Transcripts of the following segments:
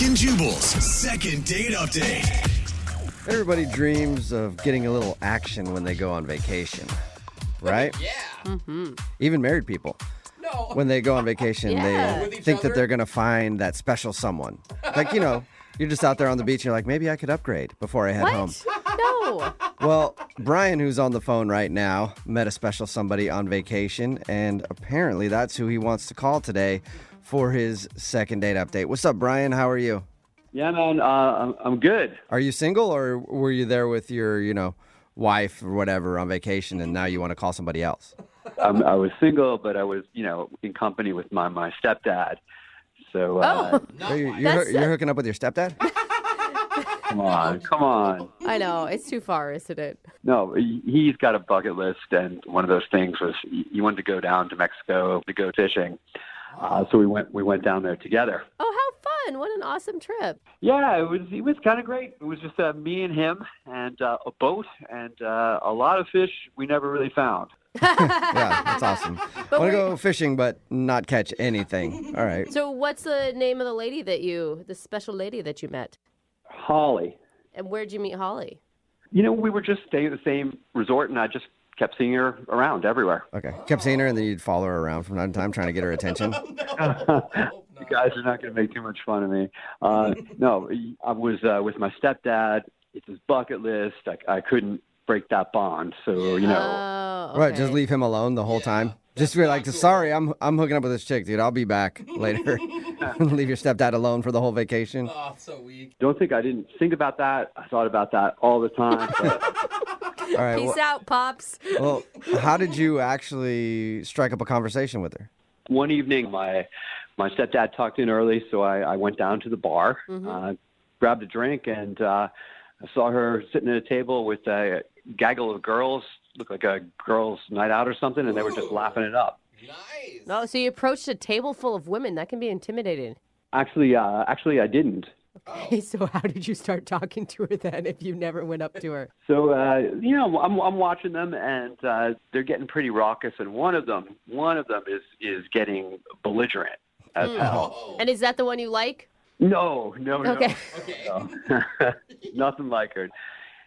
Brooke and Jubal's second date update. Everybody dreams of getting a little action when they go on vacation, right? Yeah. Mm-hmm. Even married people. No. When they go on vacation, Yeah. they With each think that other? they're going to find that special someone. Like, you're just out there on the beach and you're like, maybe I could upgrade before I head home. What? No. Well, Brian, who's on the phone right now, met a special somebody on vacation, and apparently that's who he wants to call today for his second date update. What's up, Brian? How are you? Yeah, man, I'm good. Are you single, or were you there with your, wife or whatever on vacation, and now you want to call somebody else? I was single, but I was, in company with my stepdad. So, So you're hooking up with your stepdad? come on. I know. It's too far, isn't it? No, he's got a bucket list, and one of those things was he wanted to go down to Mexico to go fishing. So we went down there together. Oh, how fun. What an awesome trip. Yeah, it was kind of great. It was just me and him and a boat and a lot of fish we never really found. Yeah, that's awesome. Want to go fishing, but not catch anything. All right. So what's the name of the special lady that you met? Holly. And where'd you meet Holly? We were just staying at the same resort, and I just kept seeing her around everywhere. Okay. Kept seeing her, and then you'd follow her around from time to time, trying to get her attention. You guys are not going to make too much fun of me. No, I was with my stepdad. It's his bucket list. I couldn't break that bond. So, Oh, okay. Right, just leave him alone the whole time. Just be like, sorry, I'm hooking up with this chick, dude. I'll be back later. Leave your stepdad alone for the whole vacation. Oh, so weak. don't think I didn't think about that. I thought about that all the time. But All right. Peace out, Pops. Well, how did you actually strike up a conversation with her? one evening, my stepdad tucked in early, so I went down to the bar, grabbed a drink, and I saw her sitting at a table with a gaggle of girls. Looked like a girls' night out or something, and they were just laughing it up. Nice. No, so you approached a table full of women. That can be intimidating. Actually, I didn't. Okay, so how did you start talking to her then if you never went up to her? So, I'm watching them, and they're getting pretty raucous, and one of them is getting belligerent as hell. And is that the one you like? No. Okay. Okay. No. Nothing like her.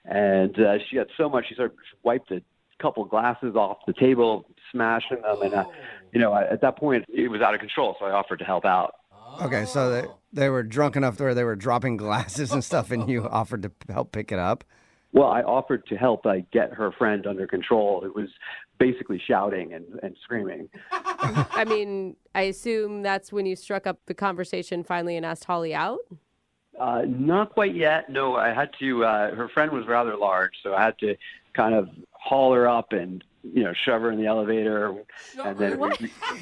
And she got so much, she sort of wiped a couple glasses off the table, smashing them, and at that point it was out of control. So I offered to help out. Okay, so they were drunk enough to where they were dropping glasses and stuff, and you offered to help pick it up? Well, I offered to help get her friend under control. It was basically shouting and screaming. I mean, I assume that's when you struck up the conversation finally and asked Holly out? Not quite yet. No, I had to. Her friend was rather large, so I had to kind of haul her up and shove her in the elevator, and then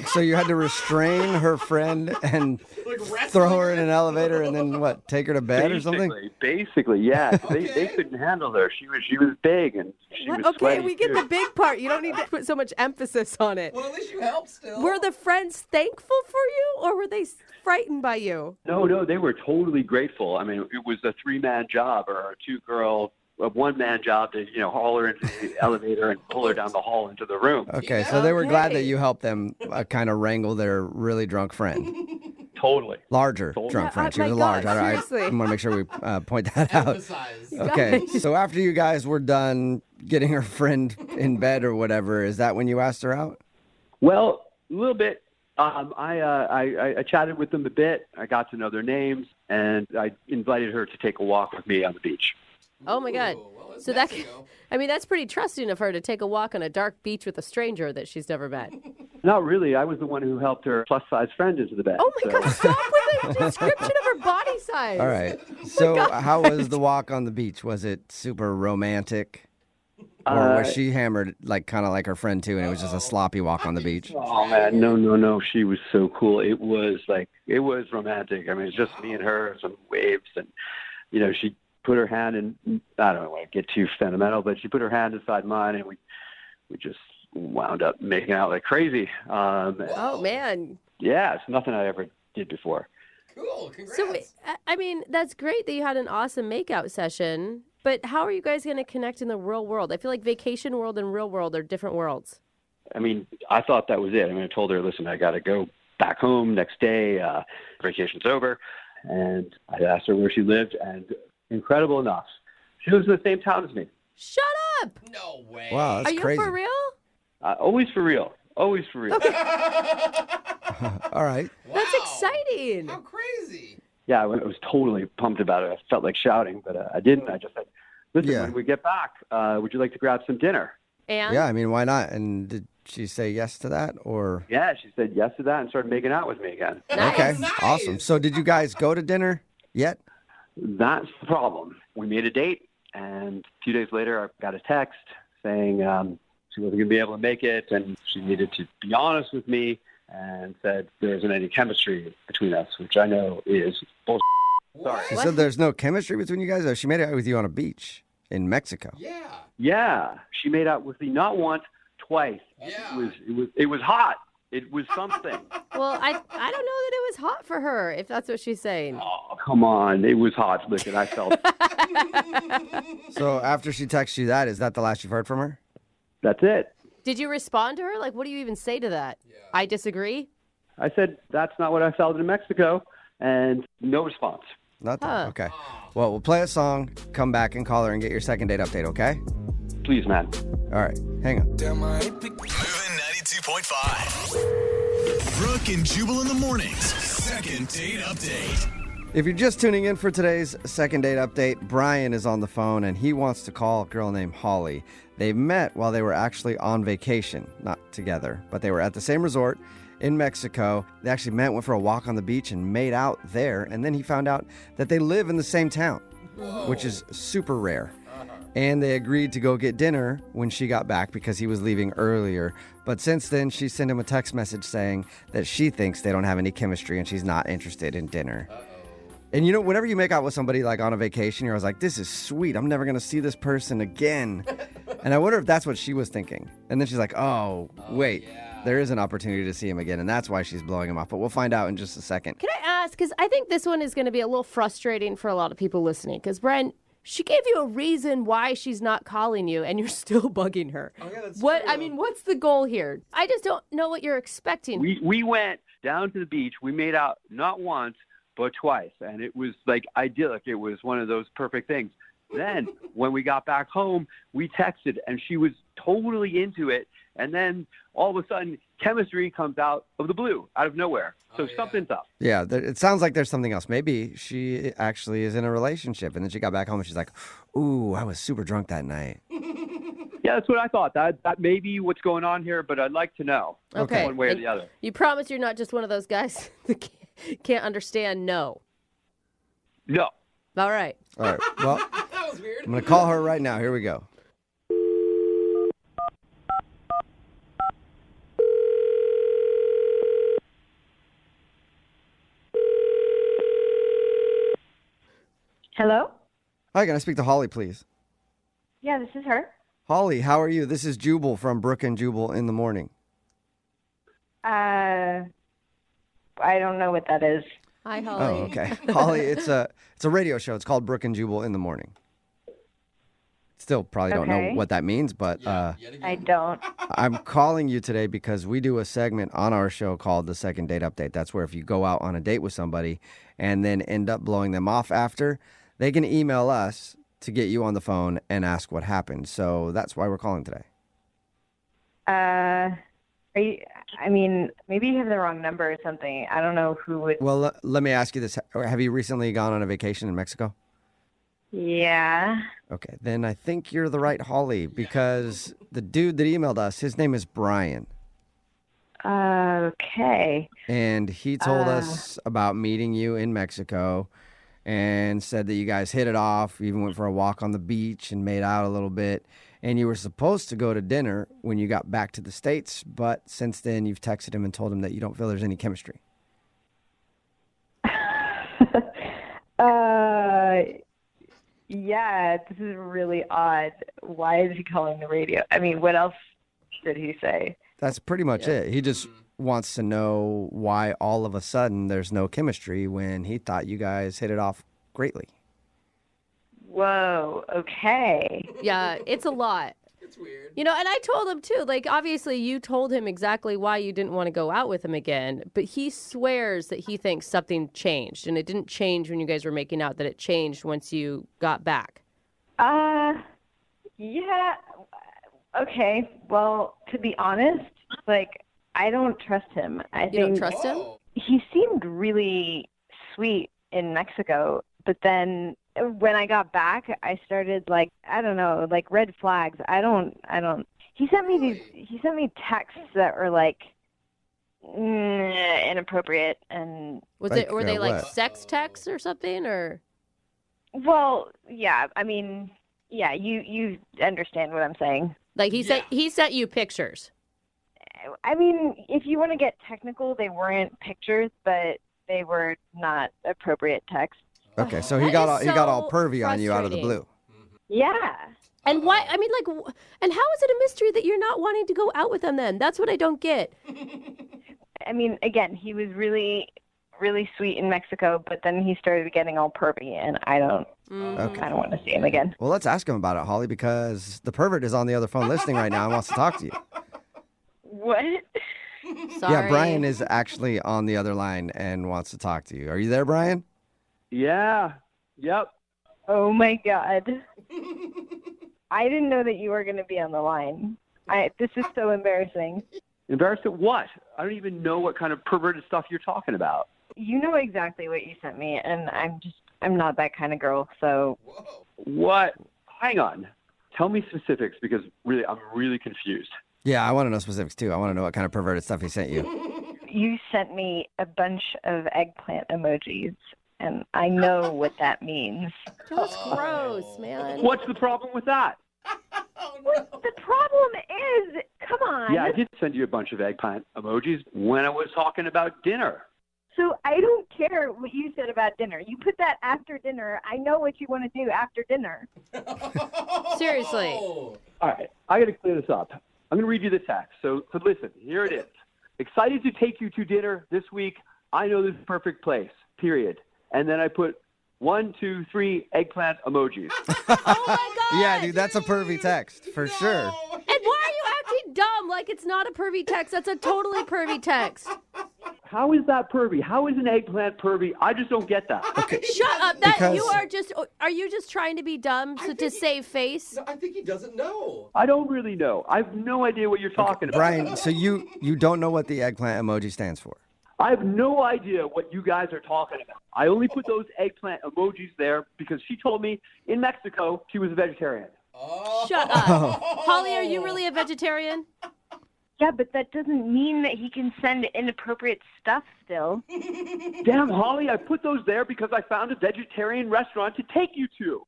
So you had to restrain her friend and Like throw her in an elevator and then what, take her to bed or something? Basically, yeah. They Okay. couldn't handle her. She was big and she was Okay, sweaty we get too. the big part. You don't need to put so much emphasis on it. Well, at least you helped still. Were the friends thankful for you, or were they frightened by you? No, they were totally grateful. I mean, it was a 3-man job or a 1-man job to haul her into the elevator and pull her down the hall into the room. Okay, so they were glad that Okay. you helped them kind of wrangle their really drunk friend. Totally. Larger Totally. drunk Yeah, friend. She oh was my large. God, I seriously. want to make sure we point that out. Emphasize. Okay, so after you guys were done getting her friend in bed or whatever, is that when you asked her out? Well, a little bit. I chatted with them a bit. I got to know their names, and I invited her to take a walk with me on the beach. Oh my God. Well, it's So Mexico. that's pretty trusting of her to take a walk on a dark beach with a stranger that she's never met. Not really. I was the one who helped her plus-size friend into the bed. Oh my so. God, stop with the description of her body size. All right. So how was the walk on the beach? Was it super romantic? Or was she hammered kind of like her friend too, and it was just a sloppy walk on the beach? Oh man, no. She was so cool. It was romantic. I mean, it's just me and her, some waves, and she put her hand in. I don't want to get too sentimental, but she put her hand inside mine, and we just wound up making out like crazy. Oh man. Yeah, it's nothing I ever did before. Cool. Congrats. So, I mean, that's great that you had an awesome makeout session, but how are you guys going to connect in the real world? I feel like vacation world and real world are different worlds. I mean, I thought that was it. I mean, I told her, listen, I got to go back home next day. Vacation's over. and I asked her where she lived, and incredible enough, she lives in the same town as me. Shut up! No way. Wow, that's Are you crazy. for real? Always for real. Always for real. All right. Wow. That's exciting. How crazy. Yeah, I was totally pumped about it. I felt like shouting, but I didn't. I just said, listen, Yeah. when we get back, would you like to grab some dinner? And Yeah, I mean, why not? And did she say yes to that, or? Yeah, she said yes to that and started making out with me again. Nice. Okay, Nice. awesome. So did you guys go to dinner yet? That's the problem. We made a date, and a few days later, I got a text saying she wasn't going to be able to make it, and she needed to be honest with me, and said there isn't any chemistry between us, which I know is bullshit. Sorry. She said there's no chemistry between you guys? Or she made out with you on a beach in Mexico. Yeah. Yeah, she made out with me not once, twice. Yeah. It was hot. It was something. Well, I don't know that it was hot for her, if that's what she's saying. Oh, come on. It was hot. Listen, I felt So after she texted you that, is that the last you've heard from her? that's it. Did you respond to her? Like, what do you even say to that? Yeah. I disagree? I said, that's not what I felt in Mexico, and no response. Nothing. Huh. Okay. Well, we'll play a song, come back and call her and get your second date update, okay? Please, man. All right. Hang on. Moving 92.5. Brooke and Jubal in the mornings. Second date update. If you're just tuning in for today's second date update, Brian is on the phone and he wants to call a girl named Holly. They met while they were actually on vacation, not together, but they were at the same resort in Mexico. They actually met, went for a walk on the beach and made out there. And then he found out that they live in the same town, which is super rare. And they agreed to go get dinner when she got back because he was leaving earlier. But since then, she sent him a text message saying that she thinks they don't have any chemistry and she's not interested in dinner. And you know, whenever you make out with somebody like on a vacation, you're always like, this is sweet. I'm never going to see this person again. And I wonder if that's what she was thinking. And then she's like, oh wait, there is an opportunity to see him again. And that's why she's blowing him off. But we'll find out in just a second. Can I ask, because I think this one is going to be a little frustrating for a lot of people listening, because Brian, she gave you a reason why she's not calling you, and you're still bugging her. Oh, yeah, that's What? true. I mean, what's the goal here? I just don't know what you're expecting. We went down to the beach. We made out not once, but twice. And it was like idyllic. It was one of those perfect things. Then when we got back home, we texted and she was totally into it. And then all of a sudden, chemistry comes out of the blue, out of nowhere. So something's up. Yeah, it sounds like there's something else. Maybe she actually is in a relationship. And then she got back home and she's like, ooh, I was super drunk that night. Yeah, that's what I thought. That may be what's going on here, but I'd like to know Okay. one way or And the other. You promise you're not just one of those guys that can't understand no. No. All right. All right. Well, That was weird. I'm going to call her right now. Here we go. Hello? Hi, can I speak to Holly, please? Yeah, this is her. Holly, how are you? This is Jubal from Brooke and Jubal in the morning. I don't know what that is. Hi, Holly. Oh, okay. Holly, it's a radio show. It's called Brooke and Jubal in the morning. Still probably don't know Okay. what that means, but Yet again. I don't. I'm calling you today because we do a segment on our show called the Second Date Update. That's where if you go out on a date with somebody and then end up blowing them off after, they can email us to get you on the phone and ask what happened. So that's why we're calling today. Are you, I mean, maybe you have the wrong number or something. I don't know who would. Well, let me ask you this. Have you recently gone on a vacation in Mexico? Yeah. Okay, then I think you're the right Holly because the dude that emailed us, his name is Brian. Okay. And he told us about meeting you in Mexico and said that you guys hit it off, you even went for a walk on the beach and made out a little bit. And you were supposed to go to dinner when you got back to the States, but since then you've texted him and told him that you don't feel there's any chemistry. Yeah, this is really odd. Why is he calling the radio? I mean, what else did he say? That's pretty much it. He just wants to know why all of a sudden there's no chemistry when he thought you guys hit it off greatly. Whoa, okay. Yeah, it's a lot. That's weird. You know, and I told him too, like, obviously you told him exactly why you didn't want to go out with him again, but he swears that he thinks something changed, and it didn't change when you guys were making out, that it changed once you got back. Yeah. Okay. Well, to be honest, like, I don't trust him. I You think don't trust him? Whoa. he seemed really sweet in Mexico, but then when I got back, I started, like, I don't know, like, red flags. I don't. He sent me texts that were like inappropriate, and Were they like what? sex texts or something, or? well, yeah. I mean, yeah. You understand what I'm saying. Like he sent you pictures. I mean, if you want to get technical, they weren't pictures, but they were not appropriate text. Okay, so That he got is all so pervy on you out of the frustrating. blue. Yeah. And why? I mean, like, and how is it a mystery that you're not wanting to go out with them then? That's what I don't get. I mean, again, he was really, really sweet in Mexico, but then he started getting all pervy, and I don't want to see him again. Well, let's ask him about it, Holly, because the pervert is on the other phone listening right now and wants to talk to you. What? Sorry. Yeah, Brian is actually on the other line and wants to talk to you. Are you there, Brian? Yeah. Yep. Oh my God. I didn't know that you were going to be on the line. This is so embarrassing. Embarrassed at what? I don't even know what kind of perverted stuff you're talking about. You know exactly what you sent me, and I'm not that kind of girl, so Whoa. What? Hang on. Tell me specifics because really, I'm really confused. Yeah, I want to know specifics too. I want to know what kind of perverted stuff he sent you. you sent me a bunch of eggplant emojis, and I know what that means. That's gross, man. What's the problem with that? Oh, no. The problem is, come on. Yeah, I did send you a bunch of eggplant emojis when I was talking about dinner. So I don't care what you said about dinner. You put that after dinner. I know what you want to do after dinner. Seriously. Oh. All right, I got to clear this up. I'm going to read you the text. So listen, here it is. Excited to take you to dinner this week. I know this perfect place, period. And then I put 1, 2, 3 eggplant emojis. Oh my God. Yeah, dude, that's a pervy text for sure. And why are you acting dumb like it's not a pervy text? That's a totally pervy text. How is that pervy? How is an eggplant pervy? I just don't get that. Shut up. That Because- are you just trying to be dumb to save face? No, I think he doesn't know. I don't really know. I have no idea what you're talking about. Brian, so you don't know what the eggplant emoji stands for? I have no idea what you guys are talking about. I only put those eggplant emojis there because she told me in Mexico she was a vegetarian. Oh. Shut up. Holly, are you really a vegetarian? Yeah, but that doesn't mean that he can send inappropriate stuff still. Damn, Holly, I put those there because I found a vegetarian restaurant to take you to.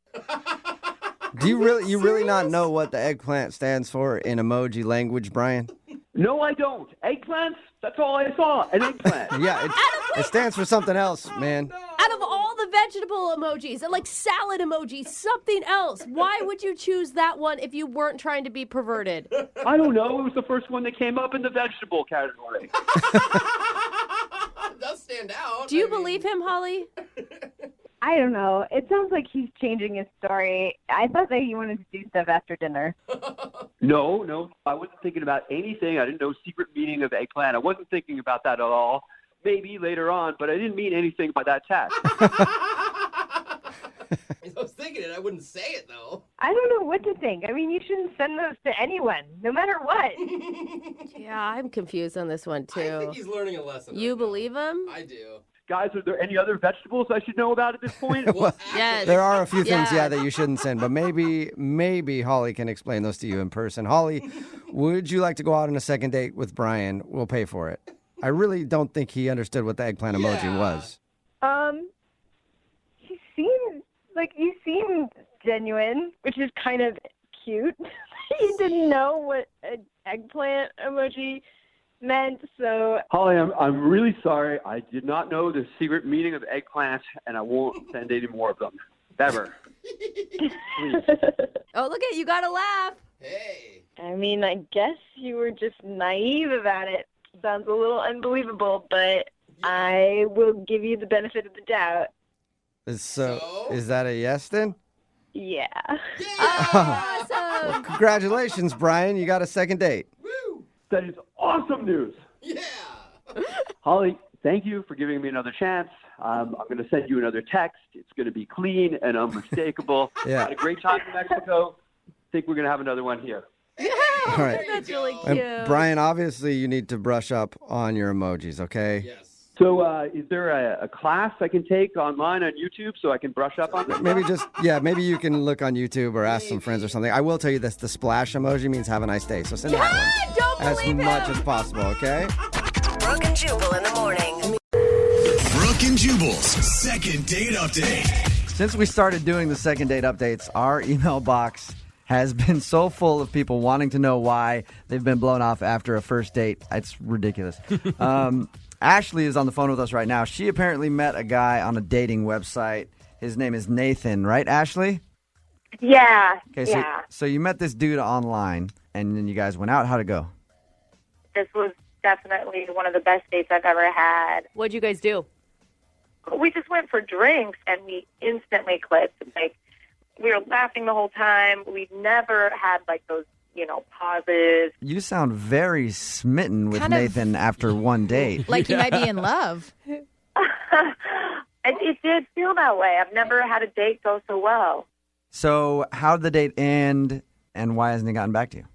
Do you really not know what the eggplant stands for in emoji language, Brian? No, I don't. Eggplants? That's all I saw. An eggplant. Yeah, it stands for something else, man. Out of all the vegetable emojis, like salad emojis, something else. Why would you choose that one if you weren't trying to be perverted? I don't know. It was the first one that came up in the vegetable category. It does stand out. Do you I mean, believe him, Holly? I don't know. It sounds like he's changing his story. I thought that he wanted to do stuff after dinner. No. I wasn't thinking about anything. I didn't know secret meaning of eggplant. I wasn't thinking about that at all. Maybe later on, but I didn't mean anything by that text. I was thinking it. I wouldn't say it, though. I don't know what to think. I mean, you shouldn't send those to anyone, no matter what. Yeah, I'm confused on this one, I too. think he's learning a lesson. You right now. believe him? I do. Guys, are there any other vegetables I should know about at this point? Well, Yes. There are a few things, Yeah. that you shouldn't send, but maybe Holly can explain those to you in person. Holly, would you like to go out on a second date with Brian? We'll pay for it. I really don't think he understood what the eggplant emoji Yeah. was. You seemed genuine, which is kind of cute. You didn't know what an eggplant emoji meant, so Holly, I'm really sorry. I did not know the secret meaning of eggplant, and I won't send any more of them. Ever. Please. Oh, look at you. Got to laugh. Hey. I mean, I guess you were just naive about it. Sounds a little unbelievable, but I will give you the benefit of the doubt. So, is that a yes then? Yeah. Yeah. Awesome. awesome. Congratulations, Brian. You got a second date. That is awesome news. Yeah. Holly, thank you for giving me another chance. I'm going to send you another text. It's going to be clean and unmistakable. Yeah. Had a great time in Mexico. Think we're going to have another one here. All right. That's really And cute. Brian, obviously you need to brush up on your emojis, okay? Yes. So is there a class I can take online on YouTube so I can brush up on them? Maybe you can look on YouTube or ask some friends or something. I will tell you this, the splash emoji means have a nice day. So send that one Don't as believe much him. as possible, okay? Brooke and Jubal in the morning. Brooke and Jubal's second date update. Since we started doing the second date updates, our email box has been so full of people wanting to know why they've been blown off after a first date. It's ridiculous. Ashley is on the phone with us right now. She apparently met a guy on a dating website. His name is Nathan, right, Ashley? Yeah. Okay, so you met this dude online, and then you guys went out. How'd it go? This was definitely one of the best dates I've ever had. What'd you guys do? We just went for drinks and we instantly clicked. Like, we were laughing the whole time. We'd never had like those, pauses. You sound very smitten with Kind of- Nathan after one date. Like you might be in love. It did feel that way. I've never had a date go so well. So how'd the date end, and why hasn't he gotten back to you?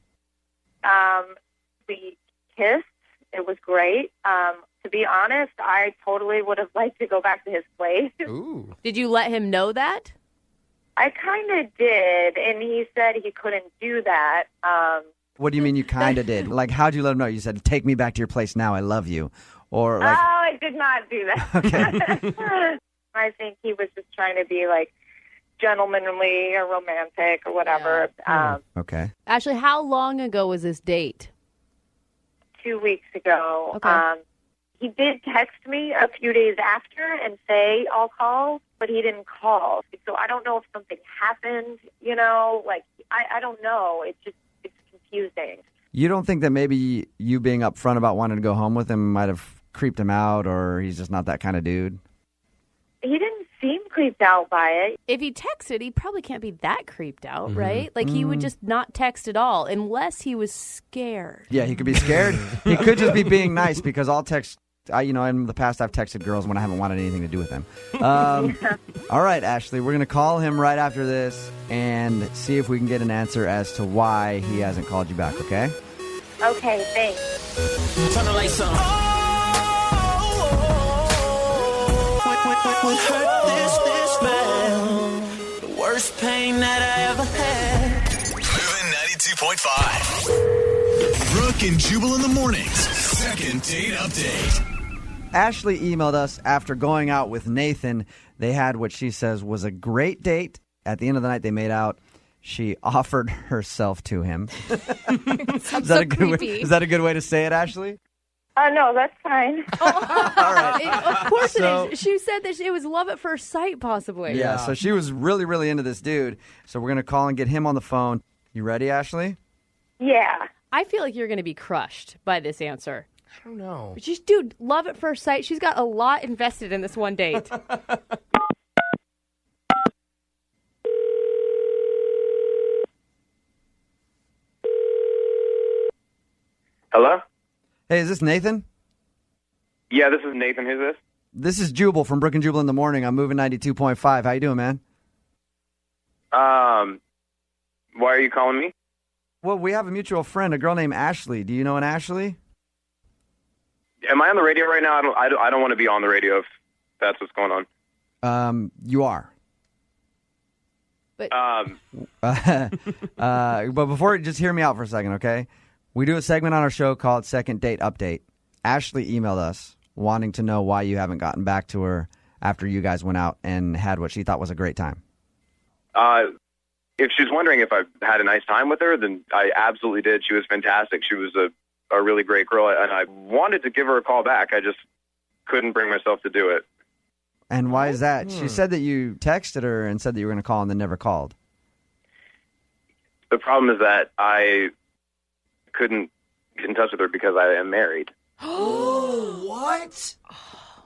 We kissed. It was great. To be honest, I totally would have liked to go back to his place. Ooh. Did you let him know that? I kind of did, and he said he couldn't do that. What do you mean you kind of did? Like, how'd you let him know? You said, take me back to your place now, I love you. Or like, I did not do that. Okay. I think he was just trying to be like gentlemanly or romantic or whatever. okay. Ashley, how long ago was this date? 2 weeks ago. Okay. He did text me a few days after and say, I'll call, but he didn't call. So I don't know if something happened, like, I don't know. It's confusing. You don't think that maybe you being upfront about wanting to go home with him might have creeped him out, or he's just not that kind of dude? He didn't seem creeped out by it. If he texted, he probably can't be that creeped out, right? Like, he would just not text at all unless he was scared. Yeah, he could be scared. He could just be being nice, because I'll text. In the past, I've texted girls when I haven't wanted anything to do with them. All right, Ashley, we're going to call him right after this and see if we can get an answer as to why he hasn't called you back, okay? Okay, thanks. Turn the lights on. What hurt this bad? The worst pain that I ever had. Moving 92.5. Brooke and Jubal in the mornings. Second date update. Ashley emailed us after going out with Nathan. They had what she says was a great date. At the end of the night, they made out. She offered herself to him. Sounds so creepy. Is that a good way to say it, Ashley? No, that's fine. All right. Of course So- it is. She said that it was love at first sight, possibly. Yeah, so she was really, really into this dude. So we're going to call and get him on the phone. You ready, Ashley? Yeah. I feel like you're going to be crushed by this answer. I don't know. But dude, love at first sight. She's got a lot invested in this one date. Hello? Hey, is this Nathan? Yeah, this is Nathan. Who's this? This is Jubal from Brooke and Jubal in the morning. I'm moving 92.5. How you doing, man? Why are you calling me? Well, we have a mutual friend, a girl named Ashley. Do you know an Ashley? Am I on the radio right now? I don't want to be on the radio if that's what's going on. You are. But But before, just hear me out for a second, okay? We do a segment on our show called Second Date Update. Ashley emailed us wanting to know why you haven't gotten back to her after you guys went out and had what she thought was a great time. If she's wondering if I've had a nice time with her, then I absolutely did. She was fantastic. She was a really great girl, and I wanted to give her a call back. I just couldn't bring myself to do it. And why is that? She said that you texted her and said that you were going to call and then never called. The problem is that I couldn't get in touch with her because I am married. Oh, what?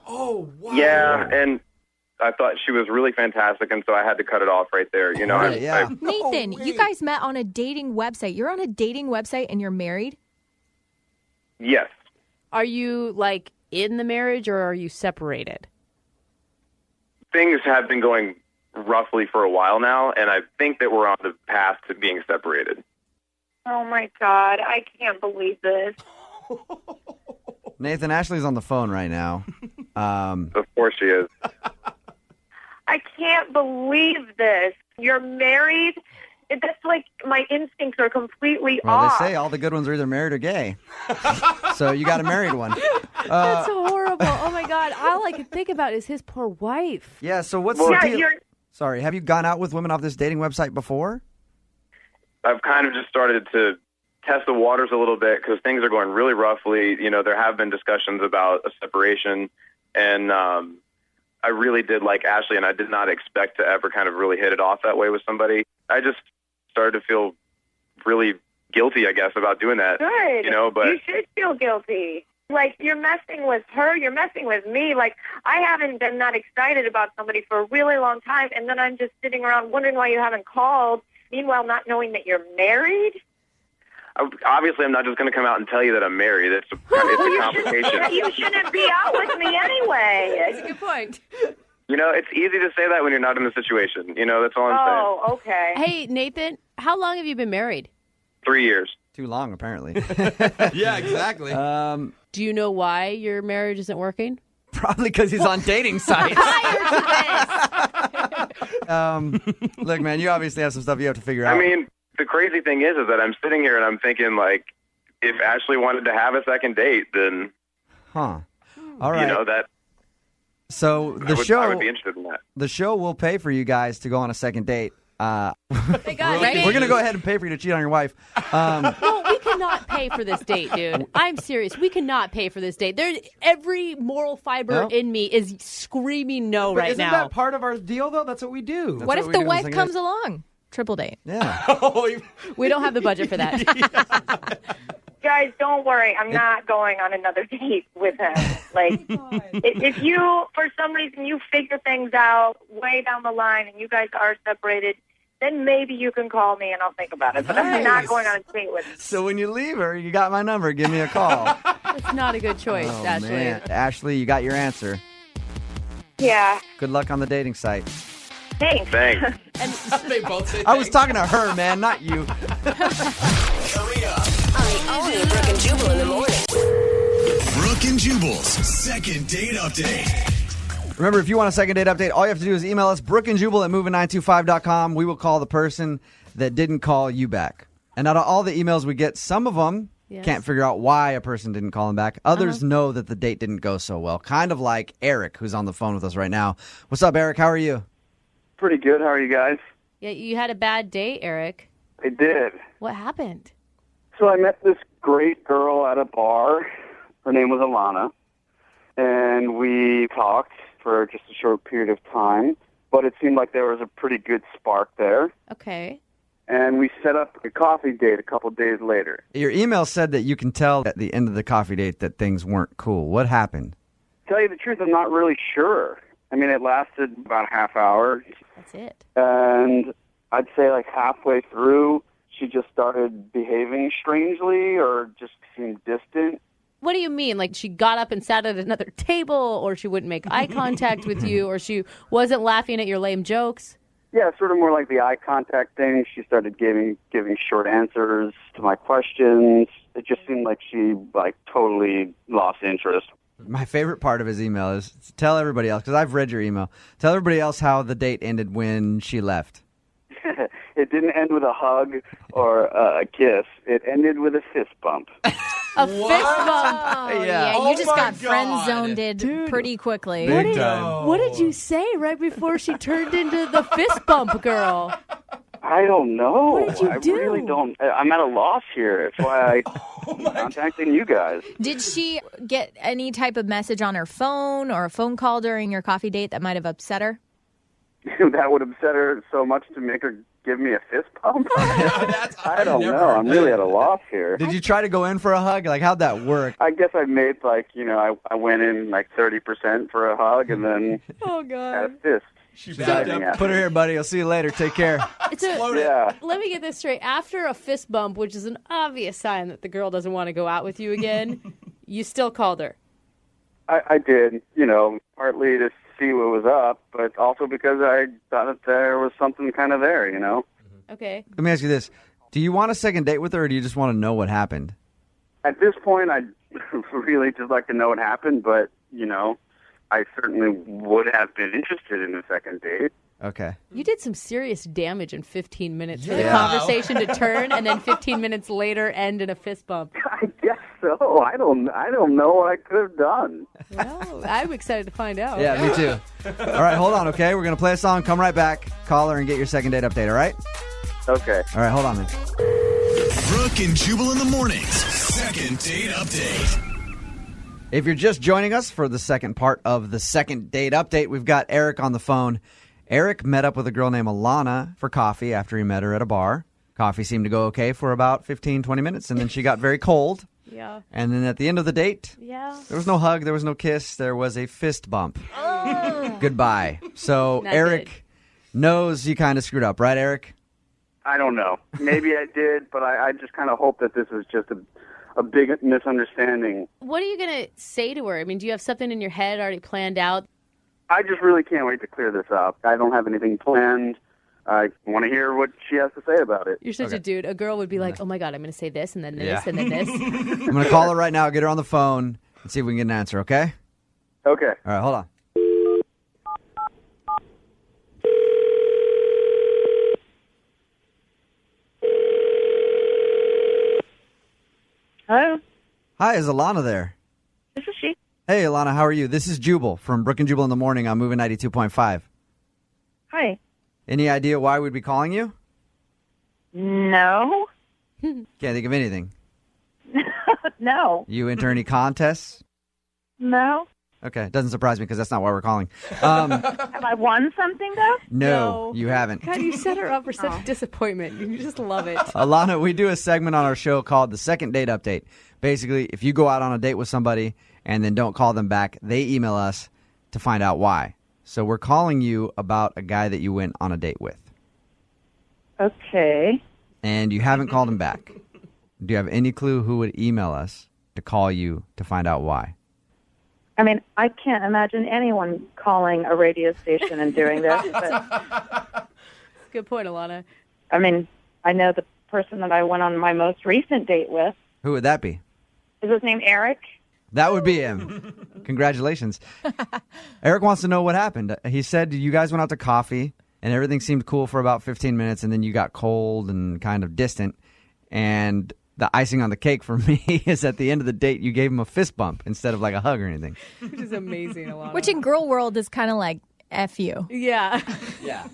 Oh, wow. Yeah, and I thought she was really fantastic, and so I had to cut it off right there. You know, Right, yeah. Nathan, you guys met on a dating website. You're on a dating website and you're married? Yes. Are you like in the marriage or are you separated? Things have been going roughly for a while now, and I think that we're on the path to being separated. Oh my God, I can't believe this. Nathan, Ashley's on the phone right now. Of course she is. I can't believe this. You're married? That's like my instincts are completely Well, off. they say all the good ones are either married or gay. So you got a married one. That's horrible. Oh my God. All I can think about is his poor wife. Yeah, so what's Well, the Yeah, deal? you're Sorry, have you gone out with women off this dating website before? I've kind of just started to test the waters a little bit because things are going really roughly. You know, there have been discussions about a separation, and I really did like Ashley, and I did not expect to ever kind of really hit it off that way with somebody. I just started to feel really guilty, I guess, about doing that. good. You know, but you should feel guilty. Like, you're messing with her, you're messing with me. Like, I haven't been that excited about somebody for a really long time, and then I'm just sitting around wondering why you haven't called, meanwhile not knowing that you're married. obviously I'm not just going to come out and tell you that I'm married. It's a complication. You shouldn't be out with me anyway. That's a good point. You know, it's easy to say that when you're not in the situation. You know, that's all I'm saying. Oh, okay. Hey, Nathan, how long have you been married? 3 years. Too long, apparently. Yeah, exactly. Do you know why your marriage isn't working? Probably because he's on dating sites. Look, man, you obviously have some stuff you have to figure out. I mean, the crazy thing is that I'm sitting here and I'm thinking, like, if Ashley wanted to have a second date, then, All right. you know, that So I would be interested in that. the show will pay for you guys to go on a second date. Hey, guys, We're going to go ahead and pay for you to cheat on your wife. No, we cannot pay for this date, dude. I'm serious. We cannot pay for this date. Every moral fiber No? in me is screaming no But right isn't now. that part of our deal, though? That's what we do. What what if we the do on wife second comes date. along? Triple date. Yeah. Oh, We don't have the budget for that. Guys, don't worry. I'm not going on another date with him. Like, if you, for some reason, you figure things out way down the line and you guys are separated, then maybe you can call me and I'll think about it. But I'm not Nice. going on a date with him. So when you leave her, you got my number. Give me a call. It's not a good choice, Oh, Ashley. man. Ashley, you got your answer. Yeah. Good luck on the dating site. Thanks. Thanks. They both say I was talking to her, man, not you. Coming up, On the all-new Brooke and Jubal in the morning. Brooke and Jubal's second date update. Remember, if you want a second date update, all you have to do is email us, brookeandjubal@moving925.com. We will call the person that didn't call you back. And out of all the emails we get, some of them Yes. can't figure out why a person didn't call them back. Others know that the date didn't go so well. Kind of like Eric, who's on the phone with us right now. What's up, Eric? How are you? Pretty good. How are you guys? Yeah, you had a bad date, Eric. I did. What happened? So I met this great girl at a bar. Her name was Alana. And we talked for just a short period of time. But it seemed like there was a pretty good spark there. Okay. And we set up a coffee date a couple days later. Your email said that you can tell at the end of the coffee date that things weren't cool. What happened? To tell you the truth, I'm not really sure. I mean, it lasted about a half hour. That's it. And I'd say like halfway through, she just started behaving strangely or just seemed distant. What do you mean? Like she got up and sat at another table, or she wouldn't make eye contact with you, or she wasn't laughing at your lame jokes? Yeah, sort of more like the eye contact thing. She started giving short answers to my questions. It just seemed like she totally lost interest. My favorite part of his email is tell everybody else, because I've read your email. Tell everybody else how the date ended when she left. It didn't end with a hug or a kiss. It ended with a fist bump. A fist bump. Oh, Yeah. yeah. Oh You just my got friend God. zoned pretty quickly. Big time. What did you say right before she turned into the fist bump girl? I don't know. What did you I do? really don't. I'm at a loss here. That's why I'm contacting you guys. Did she get any type of message on her phone or a phone call during your coffee date that might have upset her? That would upset her so much to make her give me a fist bump? That's, I don't know. I'm really at a loss here. Did you try to go in for a hug? Like, how'd that work? I guess I made I went in 30% for a hug and then Oh, had God. a fist. She backed up. Put her here, buddy. I'll see you later. Take care. Explode it. Yeah. Let me get this straight. After a fist bump, which is an obvious sign that the girl doesn't want to go out with you again, you still called her. I did, partly to see what was up, but also because I thought that there was something kind of there, Okay. Let me ask you this. Do you want a second date with her, or do you just want to know what happened? At this point, I'd really just like to know what happened, but, I certainly would have been interested in a second date. Okay. You did some serious damage in 15 minutes for the Yeah. conversation to turn, and then 15 minutes later end in a fist bump. I guess so. I don't know what I could have done. Well, I'm excited to find out. Yeah, me too. All right, hold on, okay? We're going to play a song, come right back, call her, and get your second date update, all right? Okay. All right, hold on, man. Brooke and Jubal in the mornings. Second date update. If you're just joining us for the second part of the second date update, we've got Eric on the phone. Eric met up with a girl named Alana for coffee after he met her at a bar. Coffee seemed to go okay for about 15, 20 minutes, and then she got very cold. Yeah. And then at the end of the date, Yeah. there was no hug, there was no kiss, there was a fist bump. Goodbye. So Not Eric knows he kind of screwed up, right, Eric? I don't know. Maybe I did, but I just kind of hope that this is just a big misunderstanding. What are you going to say to her? I mean, do you have something in your head already planned out? I just really can't wait to clear this up. I don't have anything planned. I want to hear what she has to say about it. You're such a dude. A girl would be like, oh, my God, I'm going to say this and then this Yeah. and then this. I'm going to call her right now, get her on the phone, and see if we can get an answer, okay? Okay. All right, hold on. Hello, Hi, is Alana there? this is she. Hey, Alana, how are you? This is Jubal from Brooke and Jubal in the morning on Moving 92.5. Hi. Any idea why we'd be calling you? No. Can't think of anything. No. You enter any contests? No. Okay, doesn't surprise me because that's not why we're calling. Have I won something, though? No, you haven't. God, you set her up for such a disappointment. You just love it. Alana, we do a segment on our show called the Second Date Update. Basically, if you go out on a date with somebody and then don't call them back, they email us to find out why. So we're calling you about a guy that you went on a date with. Okay. And you haven't called him back. Do you have any clue who would email us to call you to find out why? I mean, I can't imagine anyone calling a radio station and doing this. But, Good point, Alana. I mean, I know the person that I went on my most recent date with. Who would that be? Is his name Eric? That would be him. Congratulations. Eric wants to know what happened. He said you guys went out to coffee and everything seemed cool for about 15 minutes and then you got cold and kind of distant. And the icing on the cake for me is at the end of the date, you gave him a fist bump instead of like a hug or anything. Which is amazing, Alana. Which in girl world is kind of like F you. Yeah. Yeah.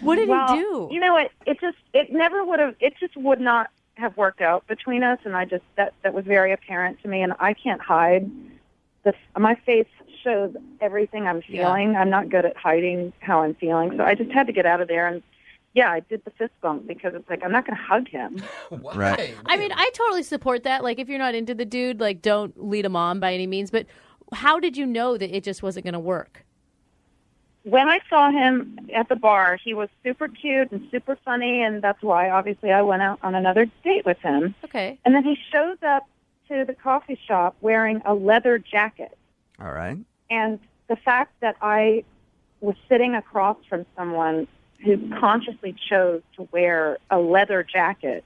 What did Well, he do? You know what? It never would have. It just would not have worked out between us, and I just that was very apparent to me, and I can't hide. My face shows everything I'm feeling. Yeah. I'm not good at hiding how I'm feeling, so I just had to get out of there. And yeah, I did the fist bump because it's like I'm not going to hug him. Why? Right. I mean, I totally support that. Like, if you're not into the dude, like, don't lead him on by any means. But how did you know that it just wasn't going to work? When I saw him at the bar, he was super cute and super funny, and that's why, obviously, I went out on another date with him. Okay. And then he shows up to the coffee shop wearing a leather jacket. All right. And the fact that I was sitting across from someone who consciously chose to wear a leather jacket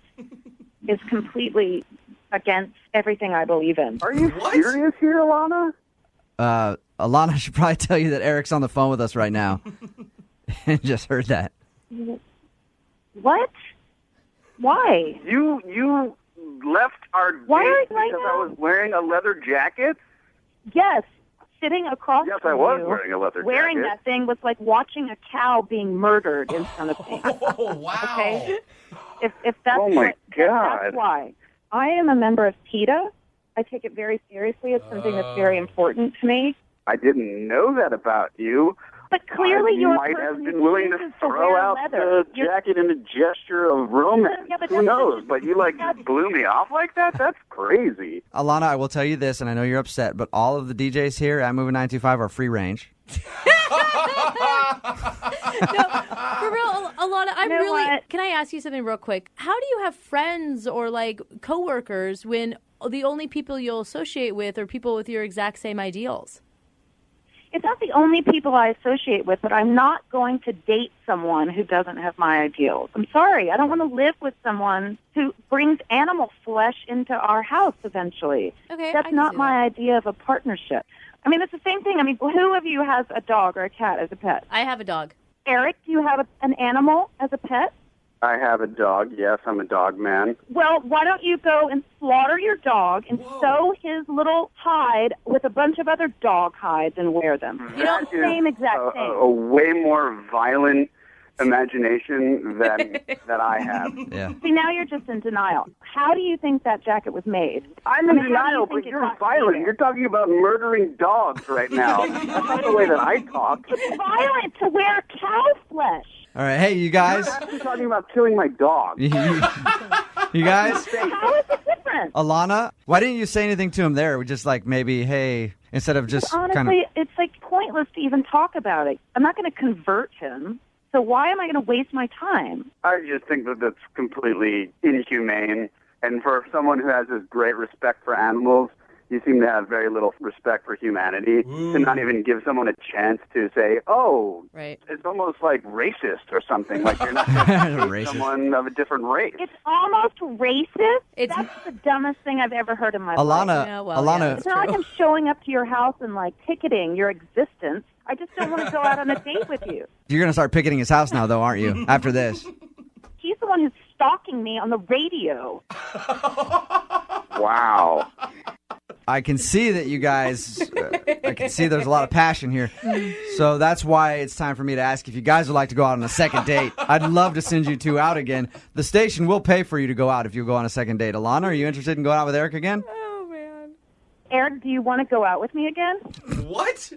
is completely against everything I believe in. Are you serious here, Alana? Alana should probably tell you that Eric's on the phone with us right now. And just heard that. What? Why? You left our Why date are you because I was wearing a leather jacket? Yes, sitting across Yes, from I was you, wearing a leather wearing jacket. that thing was like watching a cow being murdered in front of me. Oh, wow. Okay? If that's Oh, my what, God. that's why. I am a member of PETA. I take it very seriously. It's something that's very important to me. I didn't know that about you. But clearly you you're a might person have been who willing to chooses throw wear out leather. the jacket in a gesture of romance. Yeah, but Who that's knows? But you just blew me off like that? That's crazy. Alana, I will tell you this, and I know you're upset, but all of the DJs here at Moving 925 are free range. No, for real, Alana, I'm You know really. what? Can I ask you something real quick? How do you have friends or like coworkers when the only people you'll associate with are people with your exact same ideals? It's not the only people I associate with, but I'm not going to date someone who doesn't have my ideals. I'm sorry. I don't want to live with someone who brings animal flesh into our house eventually. Okay, I That's can not see my idea of a partnership. I mean, it's the same thing. I mean, who of you has a dog or a cat as a pet? I have a dog. Eric, do you have an animal as a pet? I have a dog. Yes, I'm a dog man. Well, why don't you go and slaughter your dog and sew his little hide with a bunch of other dog hides and wear them? You know, That is same exact thing. a way more violent imagination than that I have. Yeah. See, now you're just in denial. How do you think that jacket was made? I'm I in mean, how do denial, you but think it you're got violent. there? You're talking about murdering dogs right now. That's not the way that I talk. It's violent to wear cow flesh. All right, hey, you guys. You're actually talking about killing my dog. You guys. How is it different? Alana, why didn't you say anything to him there? We just like maybe, hey, instead of just Honestly, kind of. it's like pointless to even talk about it. I'm not going to convert him. So why am I going to waste my time? I just think that that's completely inhumane. And for someone who has this great respect for animals, you seem to have very little respect for humanity. To not even give someone a chance to say, oh, Right. it's almost like racist or something. Like you're not Racist. someone of a different race. It's almost racist. It's- That's the dumbest thing I've ever heard in my life. Alana, Yeah, well, Alana, yeah, It's not like I'm showing up to your house and like ticketing your existence. I just don't want to go out on a date with you. you're going to start picketing his house now, though, aren't you? After this. He's the one who's stalking me on the radio. Wow. I can see that you guys, I can see there's a lot of passion here. So that's why it's time for me to ask if you guys would like to go out on a second date. I'd love to send you two out again. The station will pay for you to go out if you go on a second date. Alana, are you interested in going out with Eric again? Oh, man. Eric, do you want to go out with me again? What?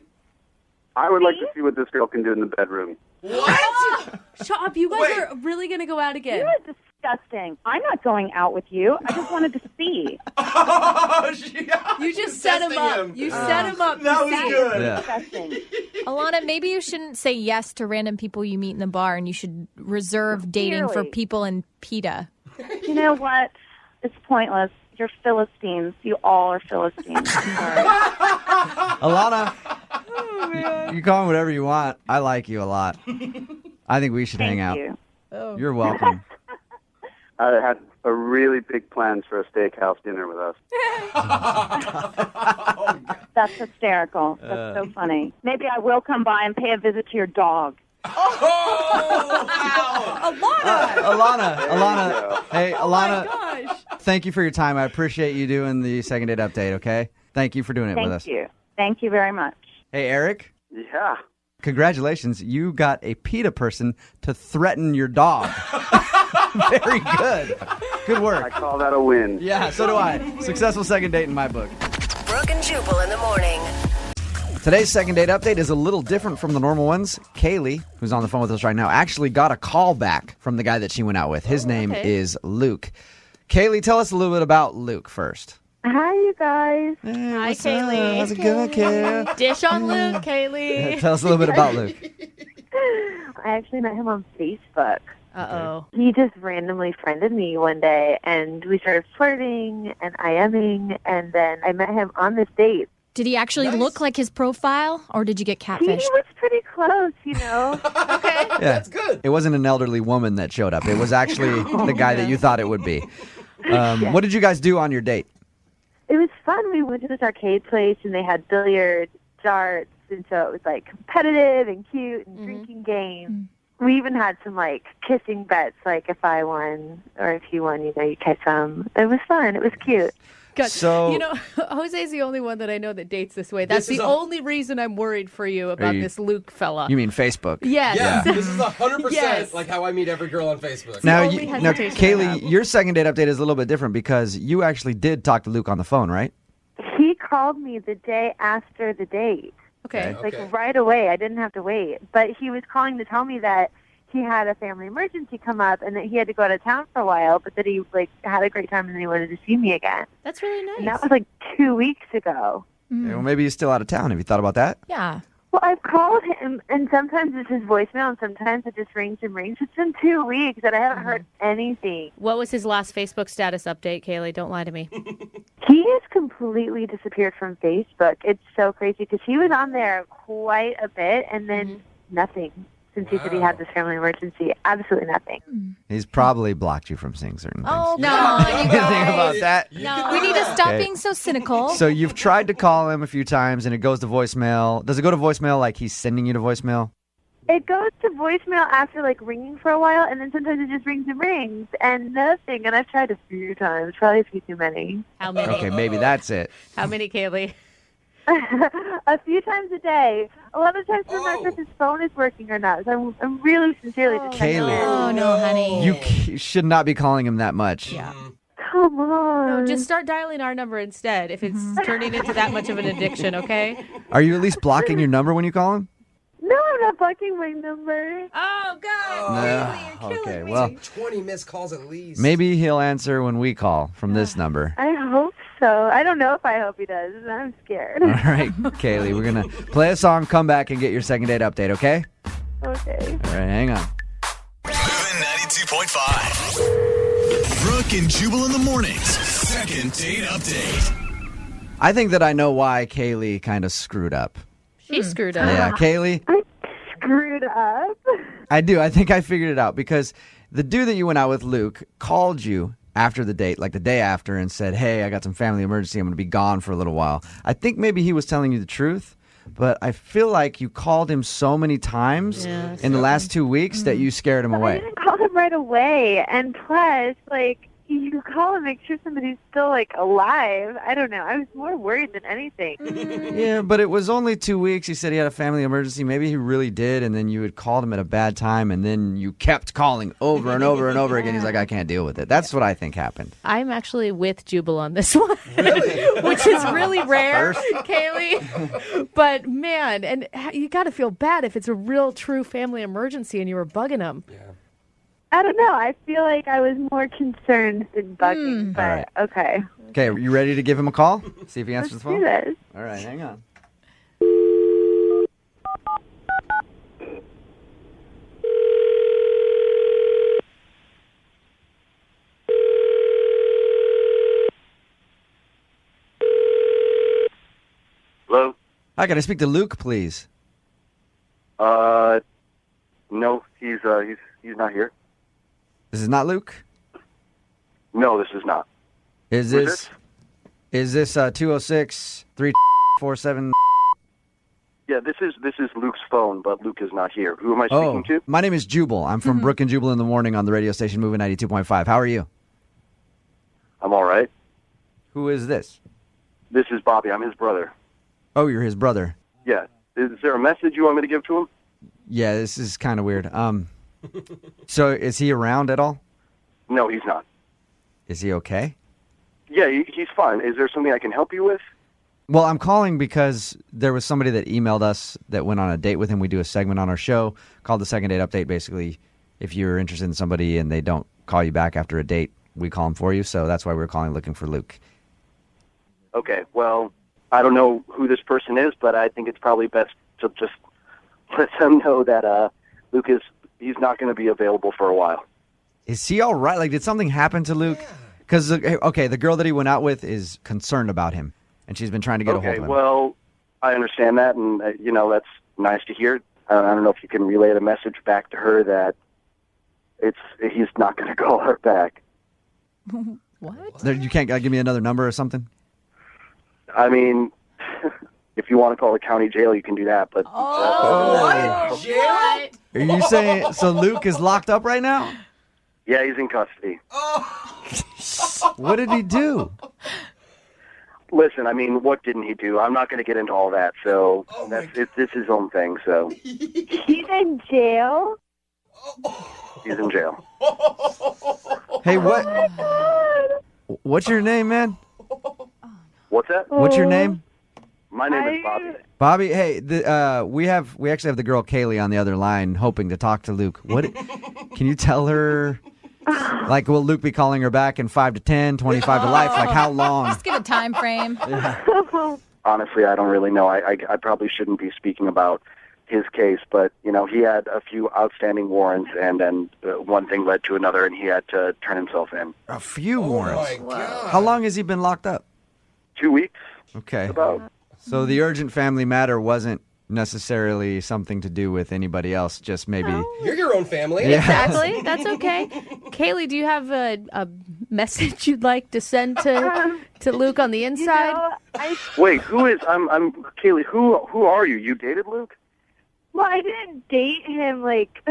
I would like to see what this girl can do in the bedroom. What? Shut up. You guys Wait. are really going to go out again. You're disgusting. I'm not going out with you. I just wanted to see. You just set him up. Testing him. You set him up. That to was see. good. Yeah. Disgusting. Alana, maybe you shouldn't say yes to random people you meet in the bar, and you should reserve dating for Really? people in PETA. You know what? It's pointless. You're Philistines. You all are Philistines. I'm sorry. Alana, you call him whatever you want. I like you a lot. I think we should hang out. Thank you. You're welcome. I had a really big plans for a steakhouse dinner with us. That's hysterical. That's so funny. Maybe I will come by and pay a visit to your dog. Alana. Hey, Alana. Gosh. Thank you for your time. I appreciate you doing the second date update, okay? Thank you for doing it with us. Thank you. Thank you very much. Hey, Eric. Yeah. Congratulations. You got a PETA person to threaten your dog. Very good. Good I work. call that a win. Yeah, so do I. Successful second date in my book. Brooke and Jubal in the morning. Today's second date update is a little different from the normal ones. Kaylee, who's on the phone with us right now, actually got a call back from the guy that she went out with. His name is Luke. Kaylee, tell us a little bit about Luke first. Hi, you guys. Hey, Hi, what's up? Kaylee. How's it going, Kaylee? Dish on Luke, Kaylee. Tell us a little bit about Luke. I actually met him on Facebook. Uh-oh. He just randomly friended me one day, and we started flirting and IMing, and then I met him on this date. Did he actually look like his profile, or did you get He catfished? was pretty close, you know. Okay. Yeah. That's good. It wasn't an elderly woman that showed up. It was actually the guy that you thought it would be. What did you guys do on your date? It was fun. We went to this arcade place, and they had billiards, darts, and so it was like competitive and cute and drinking games. We even had some like kissing bets, like if I won or if you won, you know, you kiss them. It was fun. It was cute. God. So- you know, Jose's the only one that I know that dates this way. That's This the is only reason I'm worried for you about you- this Luke fella. You mean Facebook? Yes. Yeah, this is 100% Yes. like how I meet every girl on Facebook. Now, only now, hesitation I Kaylee, have. your second date update is a little bit different because you actually did talk to Luke on the phone, right? He called me the day after the date. Okay. Like right away. I didn't have to wait. But he was calling to tell me that he had a family emergency come up and that he had to go out of town for a while, but that he had a great time and then he wanted to see me again. That's really nice. And that was 2 weeks ago. Yeah, well, maybe he's still out of town. Have you thought about that? Yeah. Well, I've called him, and sometimes it's his voicemail, and sometimes it just rings and rings. It's been 2 weeks, and I haven't heard anything. What was his last Facebook status update, Kaylee? Don't lie to me. He has completely disappeared from Facebook. It's so crazy, because he was on there quite a bit, and then nothing. Since he said he had this family emergency, absolutely nothing. He's probably blocked you from seeing certain things. Oh, No, God. You think about that? No. We need to stop Okay. being so cynical. So you've tried to call him a few times and it goes to voicemail. Does it go to voicemail like he's sending you to voicemail? It goes to voicemail after ringing for a while, and then sometimes it just rings and nothing. And I've tried a few times, probably a few too many. How many? Okay, maybe that's it. How many, Kaylee? A few times a day. A lot of times I'm not sure if his phone is working or not. So I'm really sincerely just checking Kaylee. in. Oh, no, honey. You should not be calling him that much. Yeah. Come on. No, just start dialing our number instead if it's turning into that much of an addiction, okay? Are you at least blocking your number when you call him? No, I'm not blocking my number. Oh, God. No. Okay, well, 20 missed calls at least. maybe he'll answer when we call from this number. I hope so. I don't know if I hope he does. I'm scared. All right, Kaylee, we're going to play a song, come back, and get your second date update, okay? Okay. All right, hang on. Moving 92.5. Brooke and Jubal in the mornings. Second date update. I think that I know why Kaylee kind of screwed up. She screwed up. Yeah, Kaylee? I screwed up. I do. I think I figured it out because the dude that you went out with, Luke, called you after the date, like the day after, and said, hey, I got some family emergency. I'm going to be gone for a little while. I think maybe he was telling you the truth, but I feel like you called him so many times in the last 2 weeks that you scared him I away. didn't call him right away. And plus, you call and make sure somebody's still alive. I don't know. I was more worried than anything. Yeah, but it was only 2 weeks. He said he had a family emergency. Maybe he really did, and then you had called him at a bad time, and then you kept calling over and over and over again. He's like, I can't deal with it. That's what I think happened. I'm actually with Jubal on this one, which is really rare, Kaylee. But, man, and you got to feel bad if it's a real, true family emergency and you were bugging him. Yeah. I don't know. I feel like I was more concerned than bugging, but All right. okay. Okay, are you ready to give him a call? See if he answers the phone? Let's do this. All right, hang on. Hello? Hi, can I speak to Luke, please? No, he's not here. This is not Luke? No, this is not. Is Who's this 206-347? Yeah, this is Luke's phone, but Luke is not here. Who am I speaking to? My name is Jubal. I'm from Brooke and Jubal in the morning on the radio station Moving 92.5. How are you? I'm all right. Who is this? This is Bobby. I'm his brother. Oh, you're his brother. Yeah. Is there a message you want me to give to him? Yeah, this is kind of weird. So is he around at all? No, he's not. Is he okay? Yeah, he's fine. Is there something I can help you with? Well, I'm calling because there was somebody that emailed us that went on a date with him. We do a segment on our show called the Second Date Update. Basically, if you're interested in somebody and they don't call you back after a date, we call them for you. So that's why we're calling looking for Luke. Okay, well, I don't know who this person is, but I think it's probably best to just let them know that Luke he's not going to be available for a while. Is he all right? Like, did something happen to Luke? Because, okay, the girl that he went out with is concerned about him, and she's been trying to get a hold of him. Okay, well, I understand that, and, that's nice to hear. I don't know if you can relay the message back to her that he's not going to call her back. What? You can't give me another number or something? I mean, if you want to call the county jail, you can do that, but... What? Jail? Are you saying, so Luke is locked up right now? Yeah, he's in custody. What did he do? Listen, I mean, what didn't he do? I'm not going to get into all that, so it's his own thing, so... He's in jail? He's in jail. Hey, what's your name, man? What's that? What's your name? My name is Bobby. Bobby, hey, we actually have the girl Kaylee on the other line, hoping to talk to Luke. What? Can you tell her? Like, will Luke be calling her back in 5 to 10, 25 to life? Like, how long? Just give a time frame. Honestly, I don't really know. I probably shouldn't be speaking about his case, but, he had a few outstanding warrants, and then one thing led to another, and he had to turn himself in. A few warrants? My God. How long has he been locked up? 2 weeks. Okay. About. So the urgent family matter wasn't necessarily something to do with anybody else, just maybe... You're your own family. Yeah. Exactly. That's okay. Kaylee, do you have a message you'd like to send to Luke on the inside? Wait, who is? I'm Kaylee. Who are you? You dated Luke? Well, I didn't date him, like,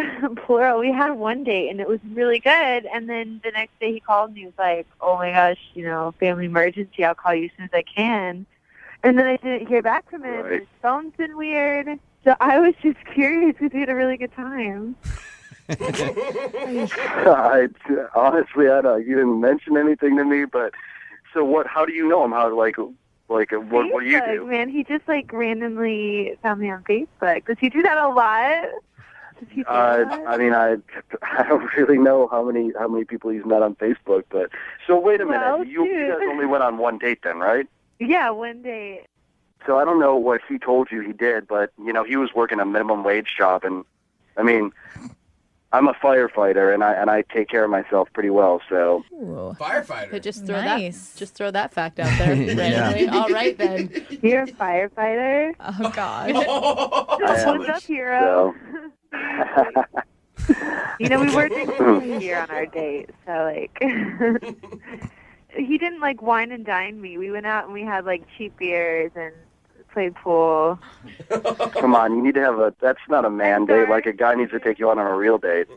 plural. We had one date, and it was really good. And then the next day he called and he was like, oh, my gosh, family emergency. I'll call you as soon as I can. And then I didn't hear back from him. Right. His phone's been weird. So I was just curious because we had a really good time. Honestly, I don't. You didn't mention anything to me, but so what? How do you know him? How what do you do? Man, he just randomly found me on Facebook. Does he do that a lot? Does he do that? I mean, I don't really know how many people he's met on Facebook, but so wait a minute. Well, You guys only went on one date then, right? Yeah, one date. So I don't know what he told you he did, but he was working a minimum wage job, and I mean, I'm a firefighter, and I take care of myself pretty well. So Firefighter. Just throw Nice. throw that fact out there. Randomly. All right then. You're a firefighter? Oh, God. What's up, hero? We were drinking beer on our date, so he didn't wine and dine me. We went out and we had cheap beers and played pool. Come on, you need to have that's not a man date. Like, a guy needs to take you on a real date.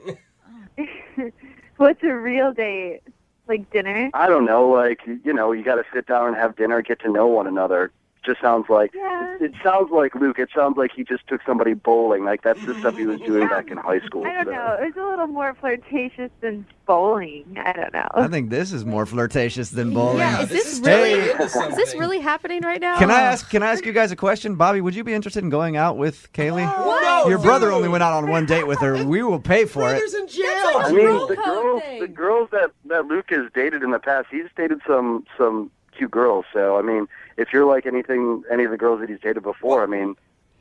What's a real date? Like dinner? I don't know, you got to sit down and have dinner, get to know one another. Just sounds like it sounds like Luke. It sounds like he just took somebody bowling. Like, that's the stuff he was doing back in high school. I don't know. It was a little more flirtatious than bowling. I don't know. I think this is more flirtatious than bowling. Yeah, is this really happening right now? Can I ask you guys a question? Bobby, would you be interested in going out with Kaylee? What? Your brother only went out on one date with her. We will pay for it. Brother's in jail. I mean, the girls that Luke has dated in the past, he's dated some cute girls. So I mean, if you're like any of the girls that he's dated before, I mean.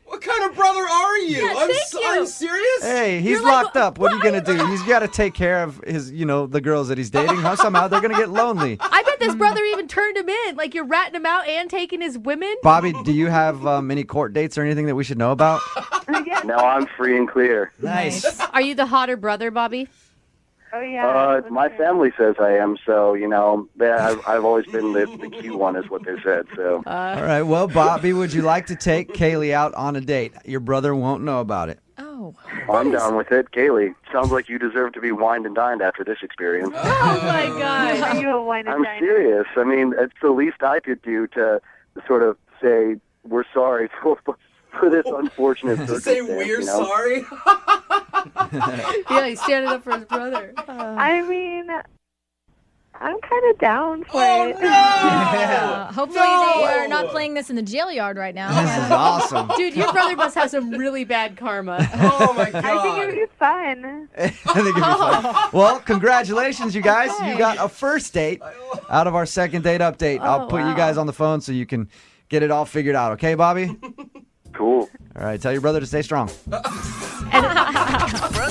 What kind of brother are you? Yeah, Are you serious? Hey, he's locked up. What are you going to do? He's got to take care of his, the girls that he's dating. Somehow they're going to get lonely. I bet this brother even turned him in. Like, you're ratting him out and taking his women? Bobby, do you have any court dates or anything that we should know about? No, I'm free and clear. Nice. Are you the hotter brother, Bobby? Oh, yeah. My family says I am, so, I've always been the cute one is what they said, so. All right, well, Bobby, would you like to take Kaylee out on a date? Your brother won't know about it. Oh. I'm down with it. Kaylee, sounds like you deserve to be wined and dined after this experience. Oh, my God. Are you a wine and I'm diner? serious. I mean, it's the least I could do to sort of say, we're sorry for this unfortunate To circumstance. say we're sorry? Yeah, he's standing up for his brother. I mean, I'm kind of down for it. Hopefully they are not playing this in the jail yard right now. This is awesome. Dude, your brother must have some really bad karma. Oh, my God. I think it would be fun. I think it'd be fun. Well, congratulations, you guys. You got a first date out of our second date update. I'll put you guys on the phone so you can get it all figured out. Okay, Bobby? Cool. All right, tell your brother to stay strong. Brooke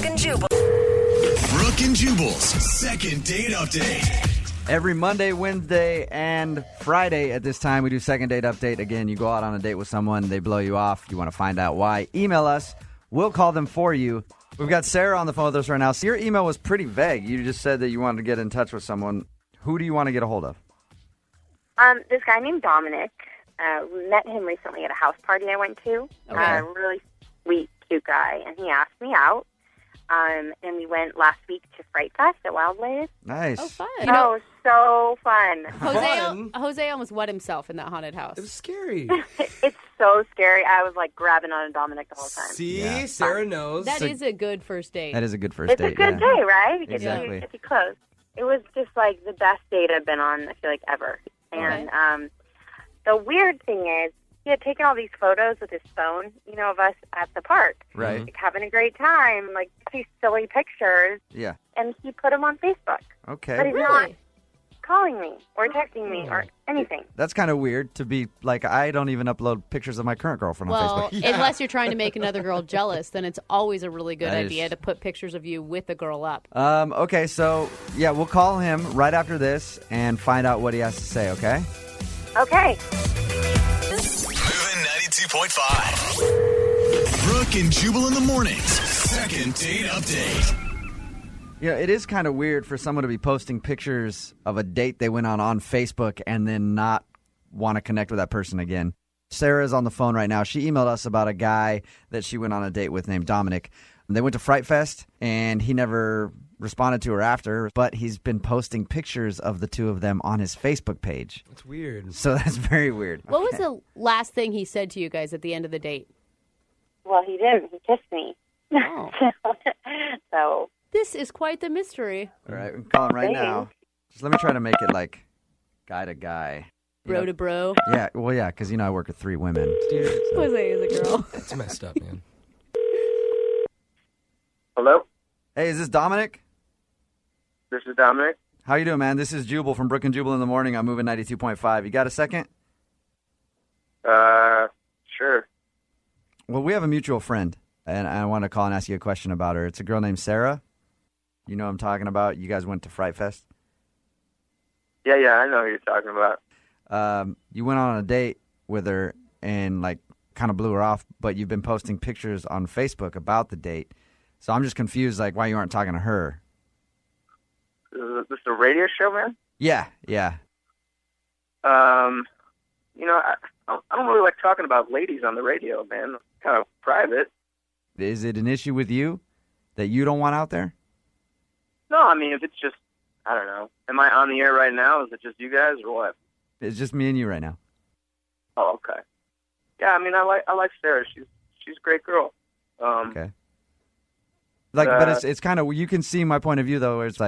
and Jubal. Brooke and Jubal's second date update. Every Monday, Wednesday, and Friday at this time, we do second date update. Again, you go out on a date with someone, they blow you off. You want to find out why. Email us. We'll call them for you. We've got Sarah on the phone with us right now. So your email was pretty vague. You just said that you wanted to get in touch with someone. Who do you want to get a hold of? This guy named Dominic. We met him recently at a house party I went to. Okay. Really sweet, cute guy, and he asked me out. And we went last week to Fright Fest at Wildlands. Nice. Oh, fun. So fun. Jose almost wet himself in that haunted house. It was scary. It's so scary. I was grabbing on Dominic the whole time. See? Sarah knows. That is a good first date. That is a good first date. It's a good day, right? It gets Exactly. you close. It was just the best date I've been on, I feel like, ever. And the weird thing is, he had taken all these photos with his phone, of us at the park. Right. Like, having a great time, like these silly pictures. Yeah. And he put them on Facebook. Okay. But he's not calling me or texting me or anything. That's kind of weird to be like, I don't even upload pictures of my current girlfriend on Well, Facebook. unless you're trying to make another girl jealous, then it's always a really good That is- idea to put pictures of you with a girl up. Okay, so, yeah, we'll call him right after this and find out what he has to say, okay? Okay. Moving 92.5. Brooke and Jubal in the mornings. Second date update. Yeah, it is kind of weird for someone to be posting pictures of a date they went on Facebook and then not want to connect with that person again. Sarah's on the phone right now. She emailed us about a guy that she went on a date with named Dominic. They went to Fright Fest, and he never responded to her after, but he's been posting pictures of the two of them on his Facebook page. That's weird. So that's very weird. What was the last thing he said to you guys at the end of the date? Well, he didn't. He kissed me. Oh. So. This is quite the mystery. All right, I'm calling right now. Just let me try to make it like guy to guy. Bro to bro. Yeah, well, yeah, because, I work with 3 women. Jose is a girl. It's messed up, man. Hello? Hey, is this Dominic? This is Dominic. How you doing, man? This is Jubal from Brooke and Jubal in the morning. I'm moving 92.5. You got a second? Sure. Well, we have a mutual friend, and I want to call and ask you a question about her. It's a girl named Sarah. You know what I'm talking about? You guys went to Fright Fest? Yeah, I know who you're talking about. You went on a date with her and, kind of blew her off, but you've been posting pictures on Facebook about the date. So I'm just confused, why you aren't talking to her. Is this a radio show, man? Yeah. I don't really like talking about ladies on the radio, man. It's kind of private. Is it an issue with you that you don't want out there? No, I mean, if it's just, I don't know. Am I on the air right now? Is it just you guys or what? It's just me and you right now. Oh, okay. Yeah, I mean, I like Sarah. She's a great girl. Okay. But it's kind of, you can see my point of view, though, where it's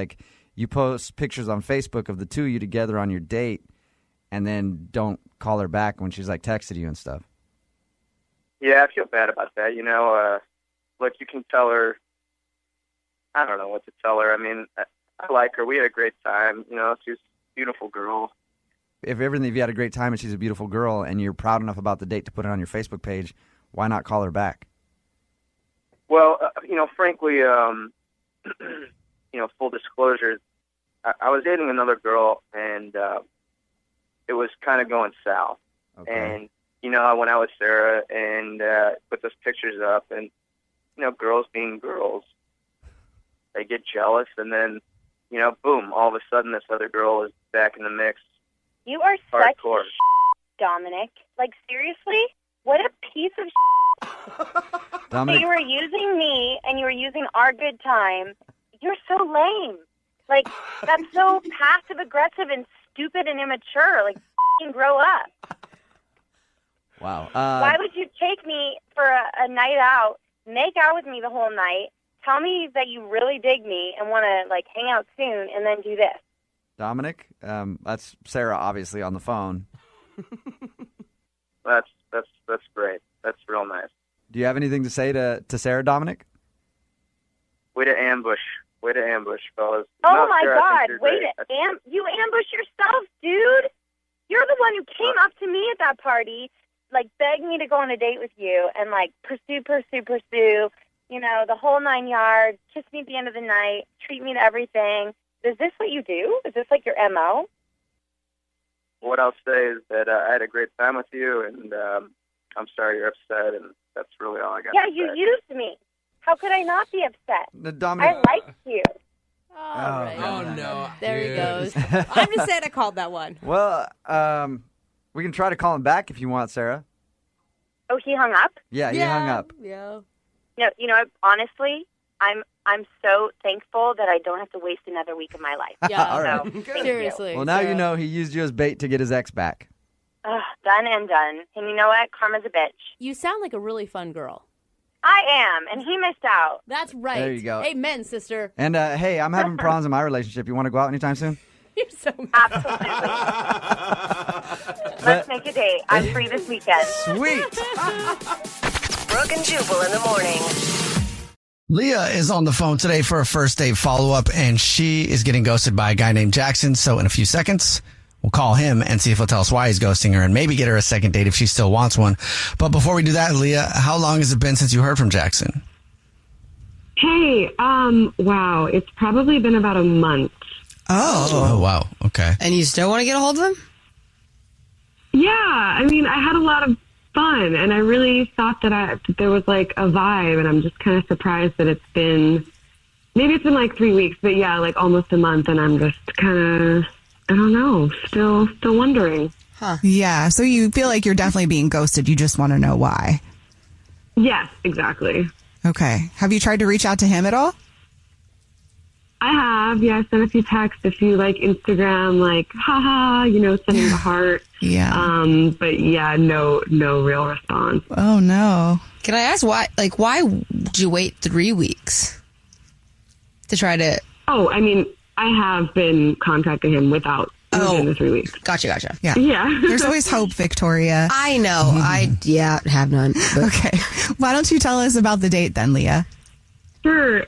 you post pictures on Facebook of the two of you together on your date and then don't call her back when she's, texted you and stuff. Yeah, I feel bad about that. Look, you can tell her, I don't know what to tell her. I mean, I like her. We had a great time. She's a beautiful girl. If you had a great time and she's a beautiful girl and you're proud enough about the date to put it on your Facebook page, why not call her back? Well, frankly, full disclosure, I was dating another girl, and it was kind of going south. Okay. And, I went out with Sarah and put those pictures up, and, girls being girls, they get jealous, and then, boom, all of a sudden this other girl is back in the mix. You are Hardcore. such Dominic. Seriously? What a piece of Dominic, you were using me, and you were using our good time. You're so lame. That's so passive-aggressive and stupid and immature. Grow up. wow. Why would you take me for a night out, make out with me the whole night, tell me that you really dig me and want to, hang out soon, and then do this? Dominic, that's Sarah, obviously, on the phone. That's great. That's real nice. Do you have anything to say to Sarah, Dominic? Way to ambush, fellas. Oh, No, my Sarah, I God. think you're Wait, great. you ambush yourself, dude. You're the one who came up to me at that party, begged me to go on a date with you and, pursue, the whole 9 yards, kiss me at the end of the night, treat me to everything. Is this what you do? Is this, your M.O.? What I'll say is that I had a great time with you, and I'm sorry you're upset, and that's really all I got Yeah, to you say. used me. How could I not be upset? Dominic. I liked you. All right. Oh, no. There he dude. goes. I'm just saying I called that one. Well, we can try to call him back if you want, Sarah. Oh, he hung up? Yeah, he hung up. Yeah. No, honestly, I'm so thankful that I don't have to waste another week of my life. Yeah. All right. Thank Seriously. you. Well, now Sarah. you know he used you as bait to get his ex back. Done and done. And you know what? Karma's a bitch. You sound like a really fun girl. I am, and he missed out. That's right. There you go. Amen, sister. And, hey, I'm having problems in my relationship. You want to go out anytime soon? You're so Absolutely. Let's make a date. I'm free this weekend. Sweet. Brooke and Jubal in the morning. Leah is on the phone today for a first date follow-up, and she is getting ghosted by a guy named Jackson. So in a few seconds, we'll call him and see if he'll tell us why he's ghosting her and maybe get her a second date if she still wants one. But before we do that, Leah, how long has it been since you heard from Jackson? Hey, wow, it's probably been about a month. Oh, wow. Okay. And you still want to get a hold of him? Yeah, I mean, I had a lot of fun, and I really thought that there was like a vibe, and I'm just kind of surprised that it's been like 3 weeks, but yeah, like almost a month, and I'm just kind of, I don't know, still wondering. Huh. Yeah, so you feel like you're definitely being ghosted. You just want to know why. Yes, exactly. Okay. Have you tried to reach out to him at all? I have, yeah. I sent a few texts, a few like Instagram, like, haha, sending the heart. Yeah. But yeah, no real response. Oh no. Can I ask why would you wait 3 weeks to try to? Oh, I mean, I have been contacting him within the 3 weeks. Gotcha. Yeah. There's always hope, Victoria. I know. Mm-hmm. I have none. But. Okay. Why don't you tell us about the date then, Leah? Sure.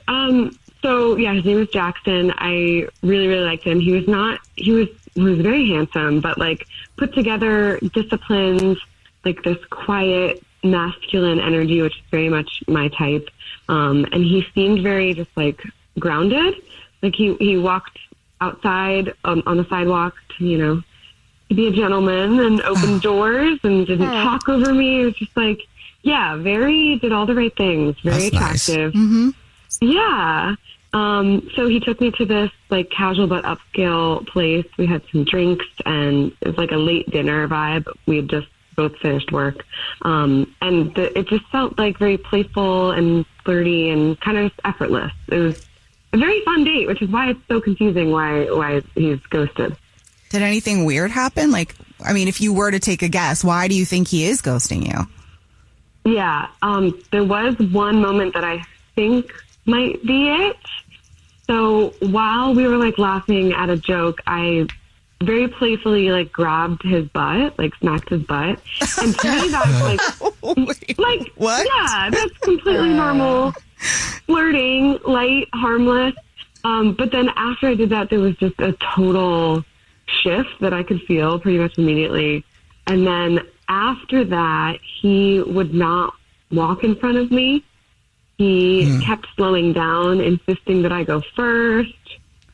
So yeah, his name was Jackson. I really, really liked him. He was very handsome, but like put together, disciplined, like this quiet, masculine energy, which is very much my type. And he seemed very just like grounded. Like he walked outside on the sidewalk to be a gentleman and open doors and didn't talk over me. It was just like, yeah, did all the right things. Very That's attractive. nice. Mm-hmm. Yeah. So he took me to this like casual but upscale place. We had some drinks and it was like a late dinner vibe. We had just both finished work. It just felt like very playful and flirty and kind of effortless. It was a very fun date, which is why it's so confusing why he's ghosted. Did anything weird happen? Like, I mean, if you were to take a guess, why do you think he is ghosting you? Yeah. There was one moment that I think might be it. So while we were like laughing at a joke, I very playfully like grabbed his butt, like smacked his butt. And to me that's like what? Yeah, that's completely normal. Flirting, light, harmless. But then after I did that, there was just a total shift that I could feel pretty much immediately. And then after that, he would not walk in front of me. He kept slowing down, insisting that I go first.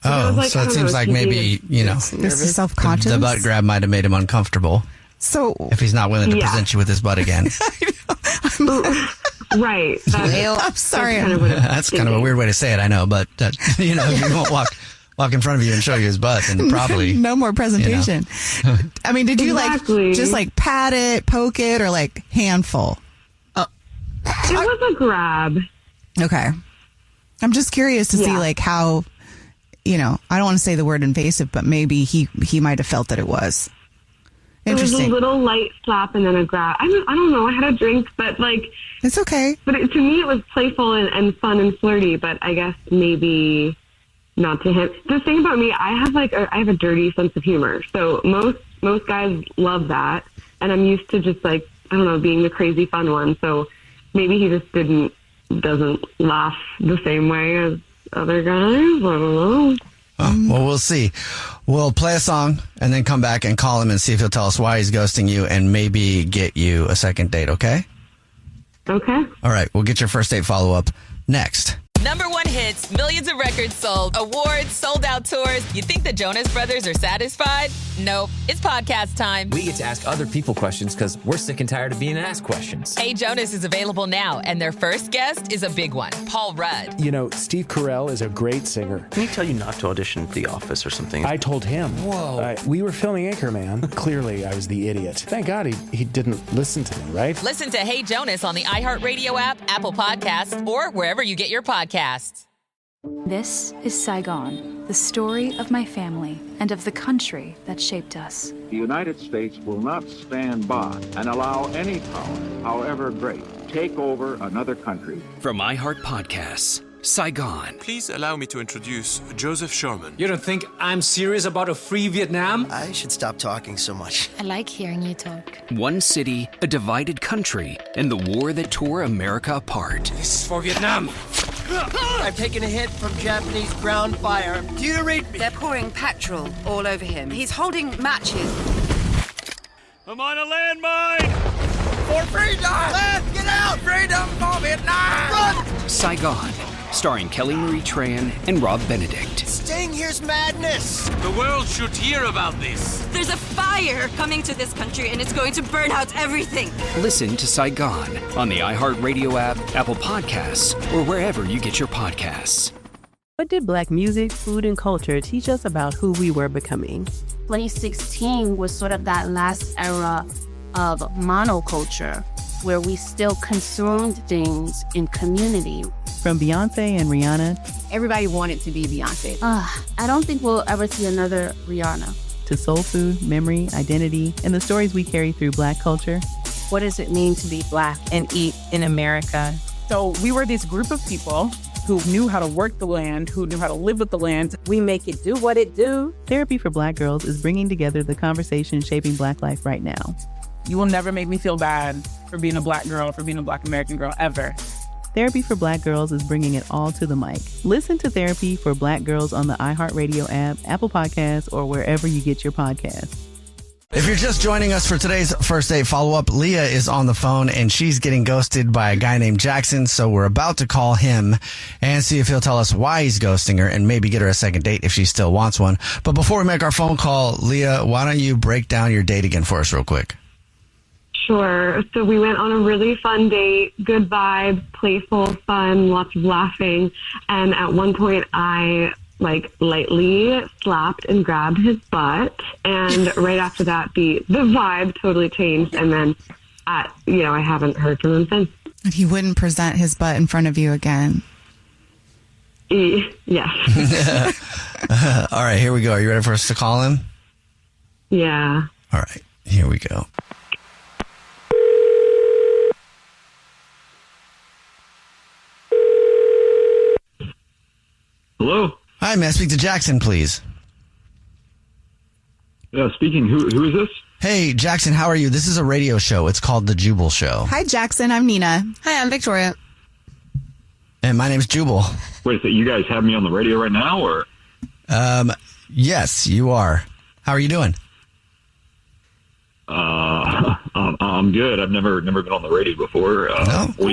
So it seems like maybe, this is self-conscious. The butt grab might have made him uncomfortable. So if he's not willing to present you with his butt again. Right. I'm sorry. That's kind of a weird way to say it, I know, but if he won't walk in front of you and show you his butt, then probably no more presentation. I mean, did you just like pat it, poke it, or like handful? It was a grab. Okay. I'm just curious to see like how, I don't want to say the word invasive, but maybe he might have felt that it was. Interesting. It was a little light slap and then a grab. I don't know. I had a drink, but like it's okay. But to me, it was playful and fun and flirty. But I guess maybe not to him. The thing about me, I have a dirty sense of humor. So most guys love that, and I'm used to just like being the crazy fun one. So maybe he just doesn't laugh the same way as other guys. I don't know. Well, we'll see. We'll play a song and then come back and call him and see if he'll tell us why he's ghosting you and maybe get you a second date, okay? Okay. All right. We'll get your first date follow-up next. #1 hits, millions of records sold, awards, sold-out tours. You think the Jonas Brothers are satisfied? Nope. It's podcast time. We get to ask other people questions because we're sick and tired of being asked questions. Hey Jonas is available now, and their first guest is a big one, Paul Rudd. Steve Carell is a great singer. Can he tell you not to audition for The Office or something? I told him. Whoa. We were filming Anchorman. Clearly, I was the idiot. Thank God he didn't listen to me, right? Listen to Hey Jonas on the iHeartRadio app, Apple Podcasts, or wherever you get your podcasts. This is Saigon, the story of my family and of the country that shaped us. The United States will not stand by and allow any power, however great, take over another country. From iHeart Podcasts. Saigon. Please allow me to introduce Joseph Sherman. You don't think I'm serious about a free Vietnam? I should stop talking so much. I like hearing you talk. One city, a divided country, and the war that tore America apart. This is for Vietnam. I've taken a hit from Japanese ground fire. Do you read me? They're pouring petrol all over him. He's holding matches. I'm on a landmine! For freedom! Let's get out! Freedom for Vietnam! Run! Saigon, starring Kelly Marie Tran and Rob Benedict. Staying here's madness! The world should hear about this. There's a fire coming to this country and it's going to burn out everything. Listen to Saigon on the iHeartRadio app, Apple Podcasts, or wherever you get your podcasts. What did Black music, food, and culture teach us about who we were becoming? 2016 was sort of that last era of monoculture where we still consumed things in community. From Beyonce and Rihanna. Everybody wanted to be Beyonce. I don't think we'll ever see another Rihanna. To soul food, memory, identity, and the stories we carry through Black culture. What does it mean to be Black and eat in America? So we were this group of people who knew how to work the land, who knew how to live with the land. We make it do what it do. Therapy for Black Girls is bringing together the conversation shaping Black life right now. You will never make me feel bad for being a Black girl, for being a Black American girl, ever. Therapy for Black Girls is bringing it all to the mic. Listen to Therapy for Black Girls on the iHeartRadio app, Apple Podcasts, or wherever you get your podcasts. If you're just joining us for today's first date follow-up, Leah is on the phone and she's getting ghosted by a guy named Jackson. So we're about to call him and see if he'll tell us why he's ghosting her and maybe get her a second date if she still wants one. But before we make our phone call, Leah, why don't you break down your date again for us real quick? Sure. So we went on a really fun date, good vibes, playful, fun, lots of laughing. And at one point I lightly slapped and grabbed his butt. And right after that, the vibe totally changed. And then, I haven't heard from him since. And he wouldn't present his butt in front of you again. Yes. All right, here we go. Are you ready for us to call him? Yeah. All right, here we go. Hello? Hi, may I speak to Jackson, please? Yeah, speaking. Who is this? Hey, Jackson, how are you? This is a radio show. It's called The Jubal Show. Hi, Jackson. I'm Nina. Hi, I'm Victoria. And my name's Jubal. Wait, so you guys have me on the radio right now, or? Yes, you are. How are you doing? I'm good. I've never been on the radio before. No? What are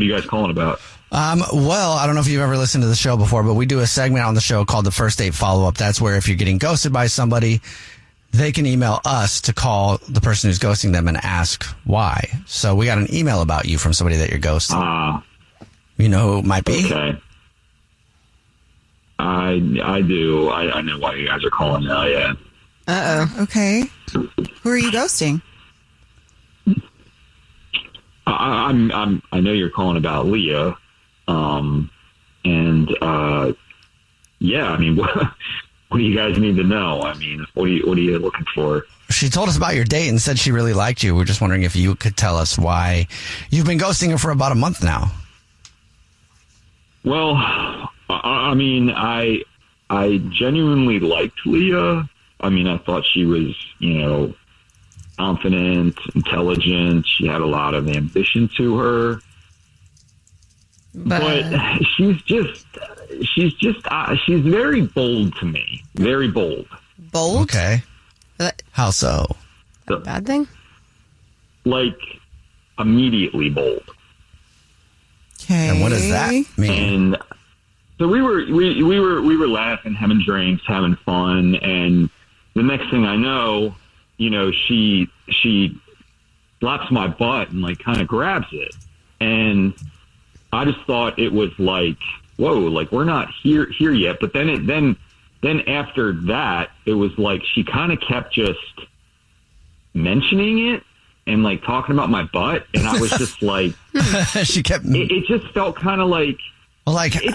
you guys calling about? Well, I don't know if you've ever listened to the show before, but we do a segment on the show called the First Date Follow-Up. That's where if you're getting ghosted by somebody, they can email us to call the person who's ghosting them and ask why. So we got an email about you from somebody that you're ghosting. You know who it might be? Okay. I do. I know why you guys are calling now, yeah. Uh-oh. Okay. Who are you ghosting? I know you're calling about Leah. Yeah, I mean, what do you guys need to know? I mean, what are you looking for? She told us about your date and said she really liked you. We're just wondering if you could tell us why you've been ghosting her for about a month now. Well, I mean, I genuinely liked Leah. I mean, I thought she was, confident, intelligent. She had a lot of ambition to her. But she's very bold to me. Very bold. Bold? Okay. How so? Bad thing? Like, immediately bold. Okay. And what does that mean? And so we were laughing, having drinks, having fun, and the next thing I know, she slaps my butt and kind of grabs it. And I just thought it was whoa, we're not here yet. But then after that, it was she kind of kept just mentioning it and talking about my butt. And I was just she kept, it just felt kind of it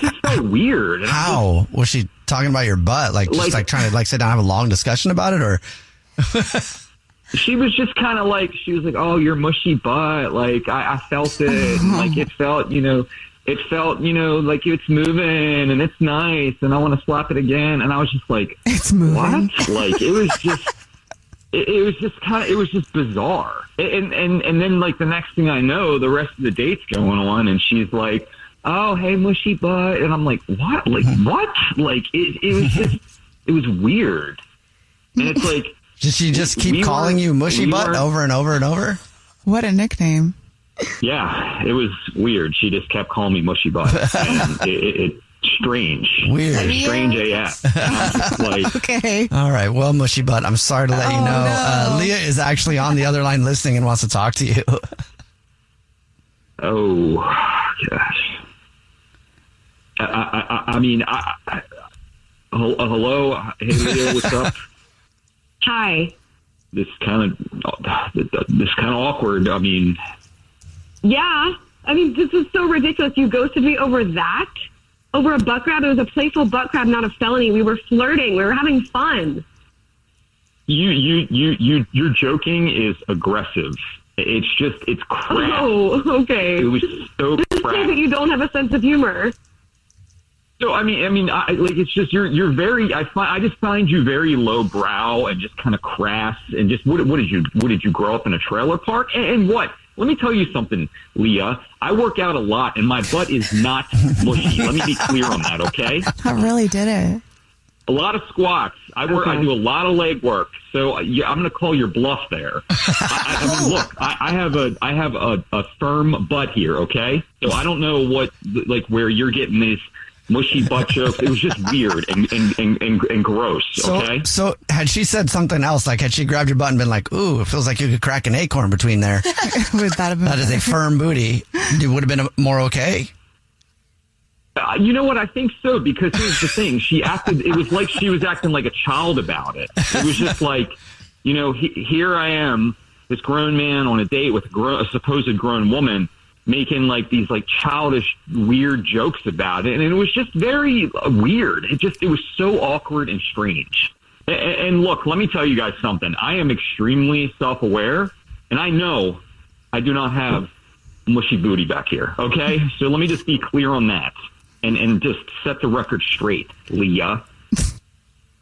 just felt weird. And how was she talking about your butt? Trying to sit down and have a long discussion about it, or? She was just kind of she was oh, your mushy butt. I felt it. And, it felt, it felt, like it's moving and it's nice and I want to slap it again. And I was just like, it's moving. What? Like, it was just bizarre. And then like the next thing I know, the rest of the date's going on and she's like, oh, hey, mushy butt. And I'm like, what? Like, what? Like, it was weird. And it's like, did she just keep calling you mushy butt over and over and over? What a nickname. Yeah, it was weird. She just kept calling me mushy butt. And it's strange. Weird. Like, strange AF. Like, okay. All right. Well, mushy butt, I'm sorry to let you know. No. Leah is actually on the other line listening and wants to talk to you. Oh, gosh. Hello. Hey, Leah, what's up? Hi. This kind of awkward. I mean, Yeah. I mean, this is so ridiculous. You ghosted me over that? Over a butt grab? It was a playful butt grab, not a felony. We were flirting. We were having fun. Your joking is aggressive. It's crap. Oh, okay. It was so Just say crap. that you don't have a sense of humor. So it's just you're very. I just find you very lowbrow and just kind of crass and just what did you grow up in a trailer park and what? Let me tell you something, Leah. I work out a lot and my butt is not mushy. Let me be clear on that, okay? I really did it. A lot of squats. I do a lot of leg work. So I'm going to call your bluff there. I mean, look, I have a firm butt here. Okay. So I don't know where you're getting these mushy butt jokes. It was just weird and gross. Okay. So had she said something else, like had she grabbed your butt and been like, ooh, it feels like you could crack an acorn between there. Would that have been that is a firm booty. It would have been more okay. You know what? I think so, because here's the thing. It was like she was acting like a child about it. It was just like, here I am, this grown man on a date with a supposed grown woman making like these like childish, weird jokes about it. And it was just very weird. It was so awkward and strange. And look, let me tell you guys something. I am extremely self-aware and I know I do not have mushy booty back here. Okay. So let me just be clear on that. And just set the record straight, Leah.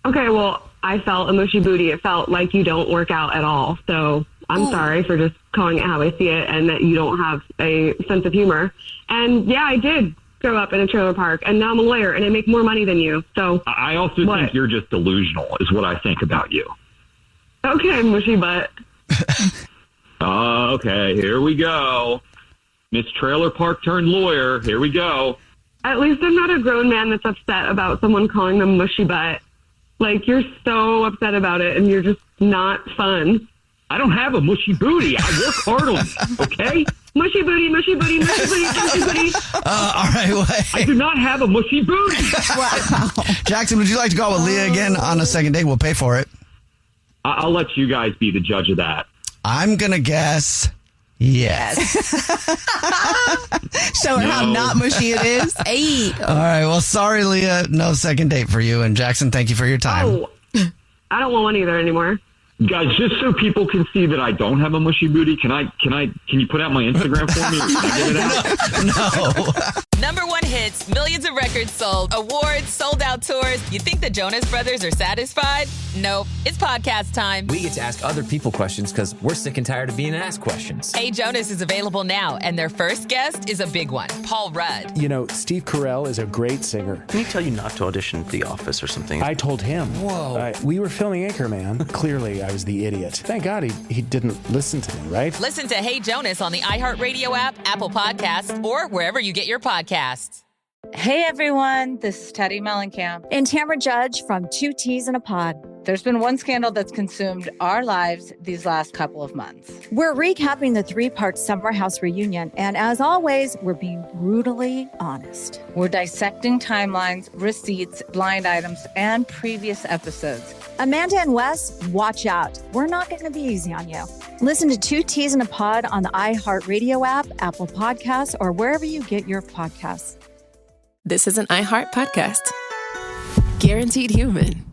Okay, well, I felt a mushy booty. It felt like you don't work out at all. So I'm sorry for just calling it how I see it and that you don't have a sense of humor. And yeah, I did grow up in a trailer park and now I'm a lawyer and I make more money than you. So I also think you're just delusional is what I think about you. Okay, mushy butt. Okay, here we go. Miss Trailer Park turned lawyer. Here we go. At least I'm not a grown man that's upset about someone calling them mushy butt. Like, you're so upset about it, and you're just not fun. I don't have a mushy booty. I work hard on it, okay? Mushy booty, mushy booty, mushy booty, mushy booty. All right, wait. I do not have a mushy booty. Wow. Jackson, would you like to go out with Leah again on a second date? We'll pay for it. I'll let you guys be the judge of that. I'm going to guess... yes. Show her how not mushy it is. Hey. All right. Well, sorry, Leah. No second date for you. And Jackson, thank you for your time. Oh, I don't want one either anymore. Guys, just so people can see that I don't have a mushy booty, can you put out my Instagram for me? Can I get it out? No. Number one hits, millions of records sold, awards, sold out tours. You think the Jonas Brothers are satisfied? Nope. It's podcast time. We get to ask other people questions because we're sick and tired of being asked questions. Hey Jonas is available now, and their first guest is a big one, Paul Rudd. Steve Carell is a great singer. Can he tell you not to audition for The Office or something? I told him. Whoa. We were filming Anchorman. Clearly, I was the idiot. Thank God he didn't listen to me, right? Listen to Hey Jonas on the iHeartRadio app, Apple Podcasts, or wherever you get your podcasts. Hey everyone, this is Teddy Mellencamp and Tamara Judge from Two Teas in a Pod. There's been one scandal that's consumed our lives these last couple of months. We're recapping the 3-part Summer House reunion, and as always, we're being brutally honest. We're dissecting timelines, receipts, blind items, and previous episodes. Amanda and Wes, watch out. We're not going to be easy on you. Listen to Two Teas in a Pod on the iHeartRadio app, Apple Podcasts, or wherever you get your podcasts. This is an iHeart podcast. Guaranteed Human.